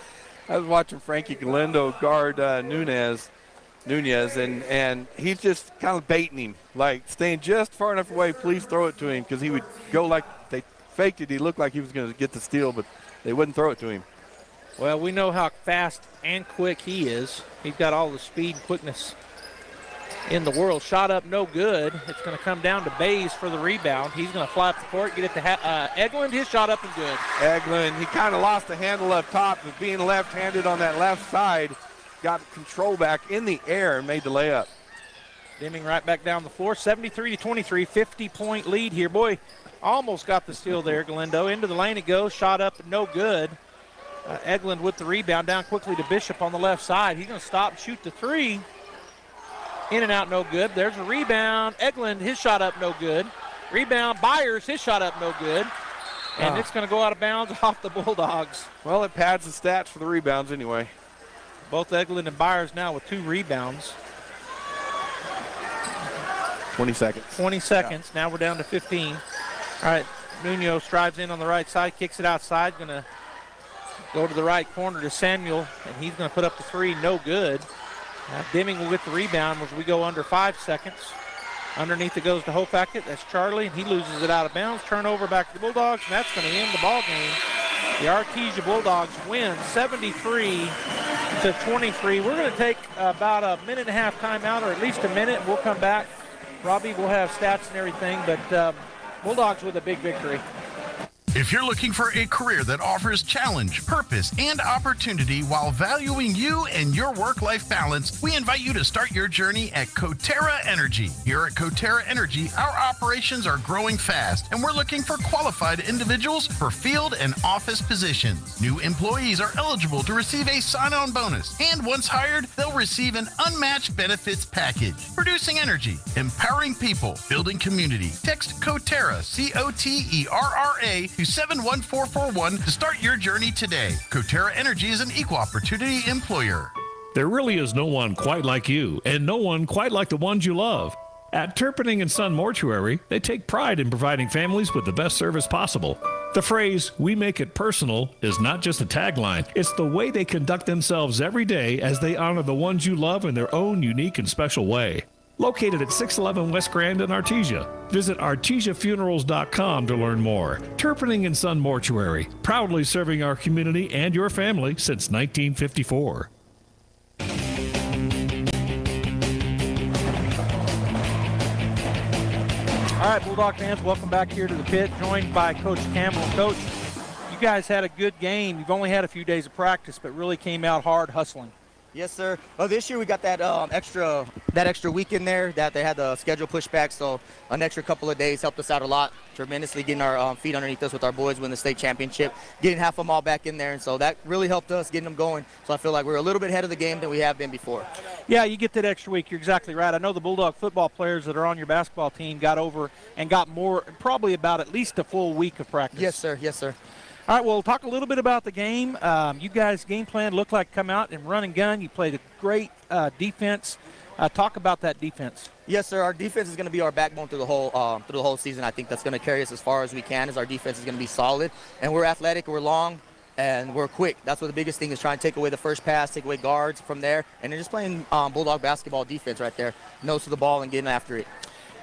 I was watching Frankie Galindo guard Nunez, and he's just kind of baiting him, like staying just far enough away, please throw it to him, because he would go like they faked it. He looked like he was going to get the steal, but they wouldn't throw it to him. Well, we know how fast and quick he is. He's got all the speed and quickness in the world. Shot up, no good. It's going to come down to Bays for the rebound. He's going to fly up the court, get it to Eglin. His shot up and good. Eglin, he kind of lost the handle up top, but being left-handed on that left side, got control back in the air and made the layup. Deming right back down the floor, 73-23, 50-point lead here. Boy, almost got the steal there, Galindo. Into the lane it goes, shot up, no good. Eglin with the rebound, down quickly to Bishop on the left side. He's going to stop and shoot the three. In and out, no good. There's a rebound. Eglin, his shot up, no good. Rebound, Byers, his shot up, no good. And it's going to go out of bounds off the Bulldogs. Well, it pads the stats for the rebounds anyway. Both Eglin and Byers now with 2 rebounds. 20 seconds. 20 seconds. Yeah. Now we're down to 15. All right, Munoz drives in on the right side, kicks it outside. Going to go to the right corner to Samuel, and he's going to put up the three, no good. Deming will get the rebound as we go under 5 seconds. Underneath it goes to Hofackett. That's Charlie, and he loses it out of bounds. Turnover back to the Bulldogs, and that's going to end the ball game. The Artesia Bulldogs win 73-23. We're going to take about a minute and a half timeout, or at least a minute. We'll come back. Robbie will have stats and everything, but Bulldogs with a big victory. If you're looking for a career that offers challenge, purpose, and opportunity while valuing you and your work-life balance, we invite you to start your journey at Coterra Energy. Here at Coterra Energy, our operations are growing fast, and we're looking for qualified individuals for field and office positions. New employees are eligible to receive a sign-on bonus, and once hired, they'll receive an unmatched benefits package. Producing energy, empowering people, building community. Text Coterra, C-O-T-E-R-R-A, to 71441 to start your journey today. Coterra Energy is an equal opportunity employer. There really is no one quite like you, and no one quite like the ones you love. At Turpening & Son Mortuary, they take pride in providing families with the best service possible. The phrase, "we make it personal," is not just a tagline. It's the way they conduct themselves every day as they honor the ones you love in their own unique and special way. Located at 611 West Grand in Artesia. Visit artesiafunerals.com to learn more. Turpening & Son Mortuary, proudly serving our community and your family since 1954. All right, Bulldog fans, welcome back here to the pit, joined by Coach Campbell. Coach, you guys had a good game. You've only had a few days of practice, but really came out hard hustling. Yes, sir. Well, this year we got that extra week in there that they had the schedule pushed back, so an extra couple of days helped us out a lot tremendously, getting our feet underneath us with our boys winning the state championship, getting half of them all back in there, and so that really helped us getting them going. So I feel like we're a little bit ahead of the game than we have been before. Yeah, you get that extra week. You're exactly right. I know the Bulldog football players that are on your basketball team got over and got more, probably about at least a full week of practice. Yes, sir. Yes, sir. All right, well, talk a little bit about the game. You guys' game plan looked like come out and run and gun. You played a great defense. Talk about that defense. Yes, sir. Our defense is going to be our backbone through the whole season. I think that's going to carry us as far as we can, as our defense is going to be solid. And we're athletic, we're long, and we're quick. That's what the biggest thing is, trying to take away the first pass, take away guards from there, and then just playing Bulldog basketball defense right there. Nose to the ball and getting after it.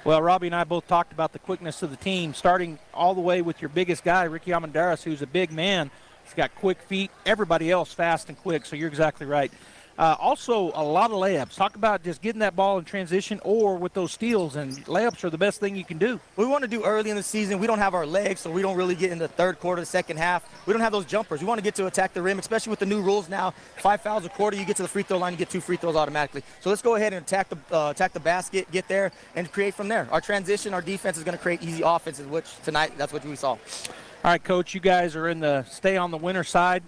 Well, Robbie and I both talked about the quickness of the team, starting all the way with your biggest guy, Ricky Almendares, who's a big man, He's got quick feet. Everybody else fast and quick, so you're exactly right. Also, a lot of layups. Talk about just getting that ball in transition or with those steals, and layups are the best thing you can do. We want to do early in the season. We don't have our legs, so we don't really get in the third quarter, second half. We don't have those jumpers. We want to get to attack the rim, especially with the new rules now. 5 fouls a quarter, you get to the free throw line, you get 2 free throws automatically. So let's go ahead and attack the basket, get there, and create from there. Our transition, our defense is going to create easy offenses, which tonight, that's what we saw. All right, Coach, you guys are in the stay on the winner side.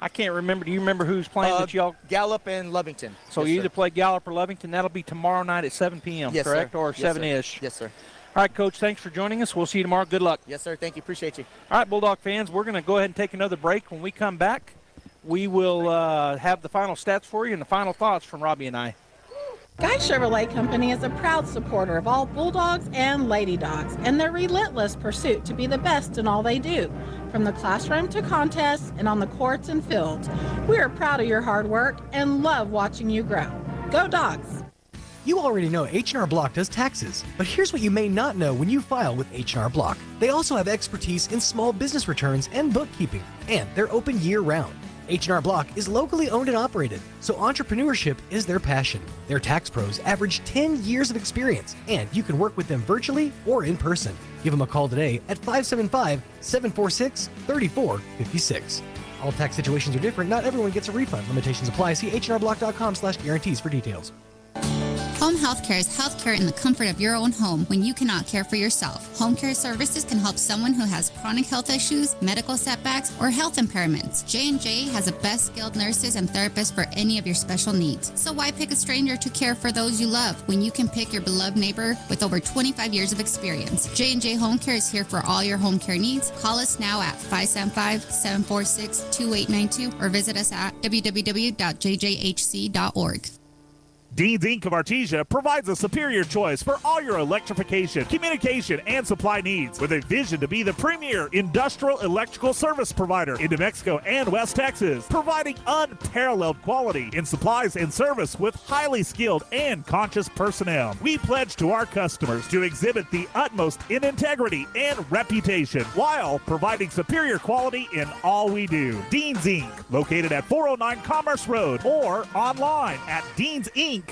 I can't remember. Do you remember who's playing that y'all? Gallup and Lovington. So yes, you either sir. play Gallup or Lovington. That'll be tomorrow night at 7 p.m., yes, correct? Sir. Or yes, 7-ish? Yes, sir. All right, Coach, thanks for joining us. We'll see you tomorrow. Good luck. Yes, sir. Thank you. Appreciate you. All right, Bulldog fans, we're going to go ahead and take another break. When we come back, we will have the final stats for you and the final thoughts from Robbie and I. Guy Chevrolet Company is a proud supporter of all Bulldogs and Lady Dogs and their relentless pursuit to be the best in all they do, from the classroom to contests and on the courts and fields. We are proud of your hard work and love watching you grow. Go Dogs! You already know H&R Block does taxes, but here's what you may not know when you file with H&R Block. They also have expertise in small business returns and bookkeeping, and they're open year-round. H&R Block is locally owned and operated, so entrepreneurship is their passion. Their tax pros average 10 years of experience, and you can work with them virtually or in person. Give them a call today at 575-746-3456. All tax situations are different. Not everyone gets a refund. Limitations apply. See hrblock.com/guarantees for details. Home health care is health care in the comfort of your own home when you cannot care for yourself. Home care services can help someone who has chronic health issues, medical setbacks, or health impairments. J&J has the best skilled nurses and therapists for any of your special needs. So why pick a stranger to care for those you love when you can pick your beloved neighbor with over 25 years of experience? J&J Home Care is here for all your home care needs. Call us now at 575-746-2892 or visit us at www.jjhc.org. Dean's Inc. of Artesia provides a superior choice for all your electrification, communication, and supply needs with a vision to be the premier industrial electrical service provider in New Mexico and West Texas, providing unparalleled quality in supplies and service with highly skilled and conscious personnel. We pledge to our customers to exhibit the utmost in integrity and reputation while providing superior quality in all we do. Dean's Inc., located at 409 Commerce Road or online at deansinc.com.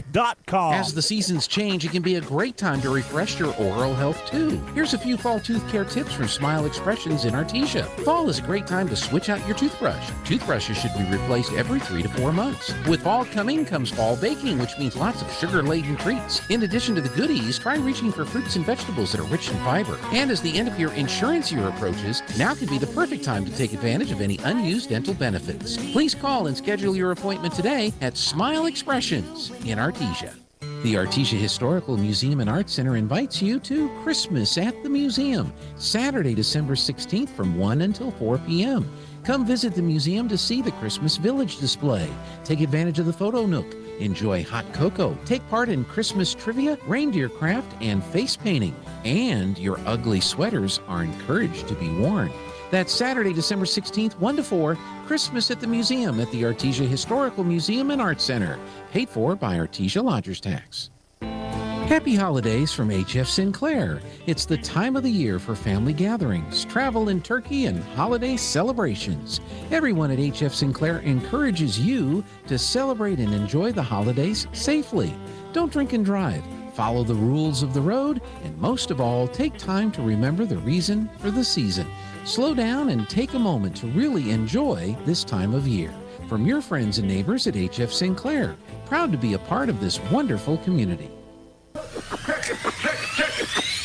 As the seasons change, it can be a great time to refresh your oral health too. Here's a few fall tooth care tips from Smile Expressions in Artesia. Fall is a great time to switch out your toothbrush. Toothbrushes should be replaced every 3 to 4 months. With fall coming comes fall baking, which means lots of sugar-laden treats. In addition to the goodies, try reaching for fruits and vegetables that are rich in fiber. And as the end of your insurance year approaches, now could be the perfect time to take advantage of any unused dental benefits. Please call and schedule your appointment today at Smile Expressions in Artesia. The Artesia Historical Museum and Art Center invites you to Christmas at the Museum, Saturday, December 16th from 1 until 4 p.m. Come visit the museum to see the Christmas Village display. Take advantage of the photo nook. Enjoy hot cocoa. Take part in Christmas trivia, reindeer craft, and face painting. And your ugly sweaters are encouraged to be worn. That's Saturday, December 16th, 1 to 4, Christmas at the Museum at the Artesia Historical Museum and Art Center, paid for by Artesia Lodgers Tax. Happy holidays from H.F. Sinclair. It's the time of the year for family gatherings, travel in Turkey, and holiday celebrations. Everyone at H.F. Sinclair encourages you to celebrate and enjoy the holidays safely. Don't drink and drive. Follow the rules of the road, and most of all, take time to remember the reason for the season. Slow down and take a moment to really enjoy this time of year. From your friends and neighbors at H.F. Sinclair, proud to be a part of this wonderful community.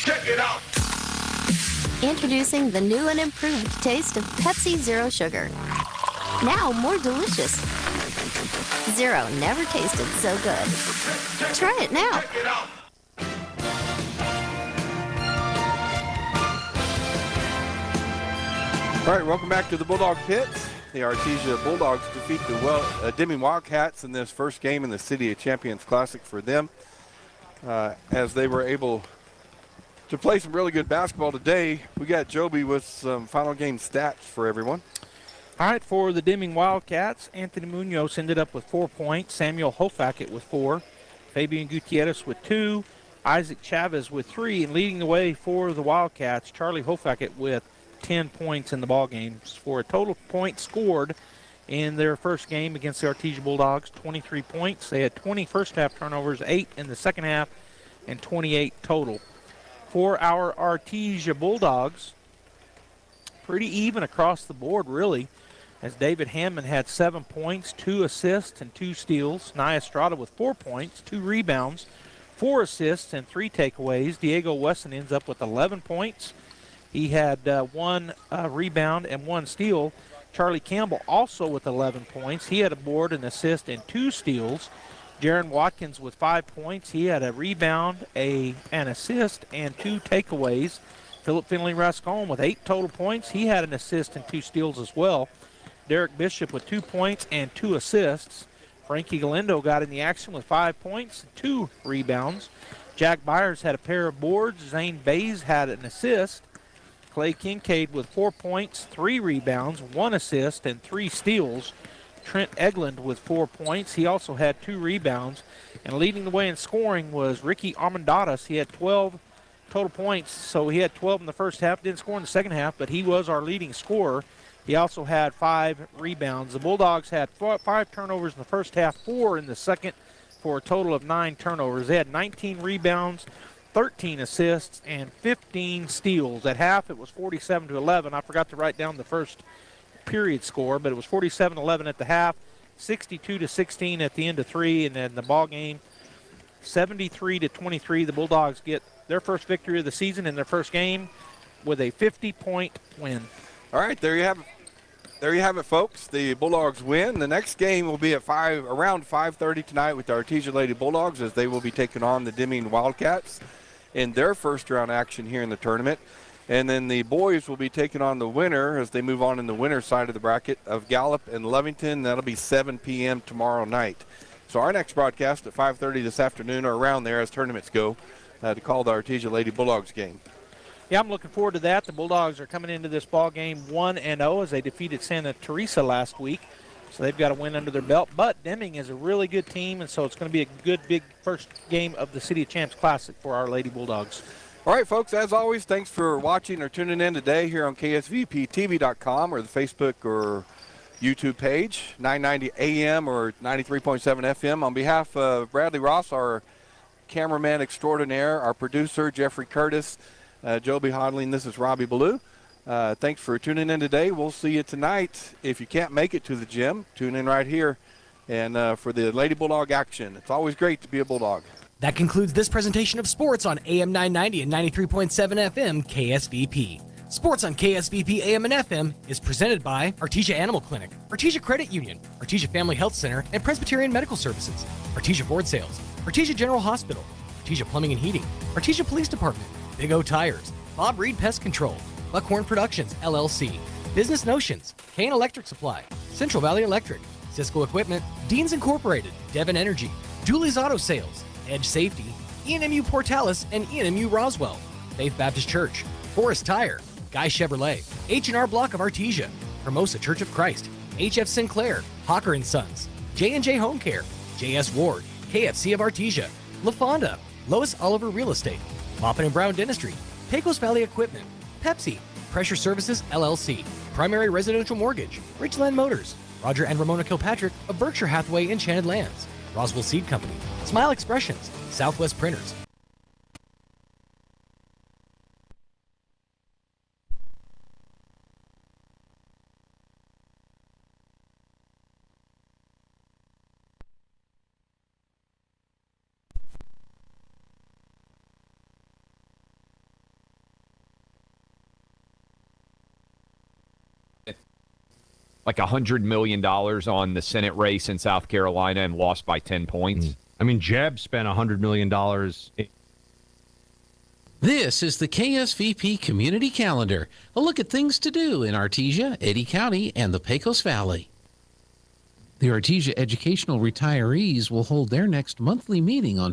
Check it out. Introducing the new and improved taste of Pepsi Zero Sugar. Now more delicious. Zero never tasted so good. Try it now. All right, welcome back to the Bulldog Pit. The Artesia Bulldogs defeat the Deming Wildcats in this first game in the City of Champions Classic for them, as they were able to play some really good basketball today. We got Joby with some final game stats for everyone. All right, for the Deming Wildcats, Anthony Munoz ended up with 4 points, Samuel Hofackett with 4, Fabian Gutierrez with 2, Isaac Chavez with 3, and leading the way for the Wildcats, Charlie Hofackett with 10 points in the ball game for a total points scored in their first game against the Artesia Bulldogs, 23 points. They had 20 first-half turnovers, 8 in the second half, and 28 total. For our Artesia Bulldogs, pretty even across the board, really, as David Hammond had 7 points, 2 assists, and 2 steals. Nia Estrada with 4 points, 2 rebounds, 4 assists, and 3 takeaways. Diego Wesson ends up with 11 points. He had 1 rebound and 1 steal. Charlie Campbell also with 11 points. He had a board, an assist, and 2 steals. Jaron Watkins with 5 points. He had a rebound, an assist, and 2 takeaways. Philip Finley Rascon with 8 total points. He had an assist and 2 steals as well. Derek Bishop with 2 points and 2 assists. Frankie Galindo got in the action with 5 points and 2 rebounds. Jack Byers had a pair of boards. Zane Bays had an assist. Clay Kincaid with 4 points, 3 rebounds, 1 assist, and 3 steals. Trent Egland with 4 points. He also had 2 rebounds. And leading the way in scoring was Ricky Armandadas. He had 12 total points, so he had 12 in the first half. Didn't score in the second half, but he was our leading scorer. He also had 5 rebounds. The Bulldogs had 5 turnovers in the first half, 4 in the second, for a total of 9 turnovers. They had 19 rebounds, 13 assists, and 15 steals. At half, it was 47-11. I forgot to write down the first period score, but it was 47-11 at the half, 62-16 at the end of 3, and then the ball game, 73-23. The Bulldogs get their first victory of the season in their first game with a 50-point win. All right, there you have it. There you have it, folks. The Bulldogs win. The next game will be at around 5:30 tonight with the Artesia Lady Bulldogs, as they will be taking on the Deming Wildcats in their first round action here in the tournament. And then the boys will be taking on the winner as they move on in the winner side of the bracket of Gallup and Lovington. That'll be 7 p.m. tomorrow night. So our next broadcast at 5:30 this afternoon or around there as tournaments go to call the Artesia Lady Bulldogs game. Yeah, I'm looking forward to that. The Bulldogs are coming into this ball game 1-0 as they defeated Santa Teresa last week. So they've got a win under their belt. But Deming is a really good team, and so it's going to be a good, big first game of the City of Champs Classic for our Lady Bulldogs. All right, folks, as always, thanks for watching or tuning in today here on KSVPTV.com or the Facebook or YouTube page, 990 AM or 93.7 FM. On behalf of Bradley Ross, our cameraman extraordinaire, our producer, Jeffrey Curtis, Joby Hodling, this is Robbie Ballou. Thanks for tuning in today. We'll see you tonight. If you can't make it to the gym, tune in right here and for the Lady Bulldog action. It's always great to be a Bulldog. That concludes this presentation of sports on AM 990 and 93.7 FM KSVP. Sports on KSVP AM and FM is presented by Artesia Animal Clinic, Artesia Credit Union, Artesia Family Health Center and Presbyterian Medical Services, Artesia Ford Sales, Artesia General Hospital, Artesia Plumbing and Heating, Artesia Police Department, Big O Tires, Bob Reed Pest Control, Buckhorn Productions, LLC, Business Notions, Kane Electric Supply, Central Valley Electric, Cisco Equipment, Deans Incorporated, Devon Energy, Julie's Auto Sales, Edge Safety, ENMU Portales and ENMU Roswell, Faith Baptist Church, Forest Tire, Guy Chevrolet, H&R Block of Artesia, Hermosa Church of Christ, HF Sinclair, Hawker & Sons, J&J Home Care, JS Ward, KFC of Artesia, LaFonda, Lois Oliver Real Estate, Moffin & Brown Dentistry, Pecos Valley Equipment, Pepsi, Pressure Services LLC, Primary Residential Mortgage, Richland Motors, Roger and Ramona Kilpatrick of Berkshire Hathaway Enchanted Lands, Roswell Seed Company, Smile Expressions, Southwest Printers. Like $100 million on the Senate race in South Carolina and lost by 10 points. I mean, Jeb spent $100 million. This is the KSVP Community Calendar, a look at things to do in Artesia, Eddy County, and the Pecos Valley. The Artesia Educational Retirees will hold their next monthly meeting on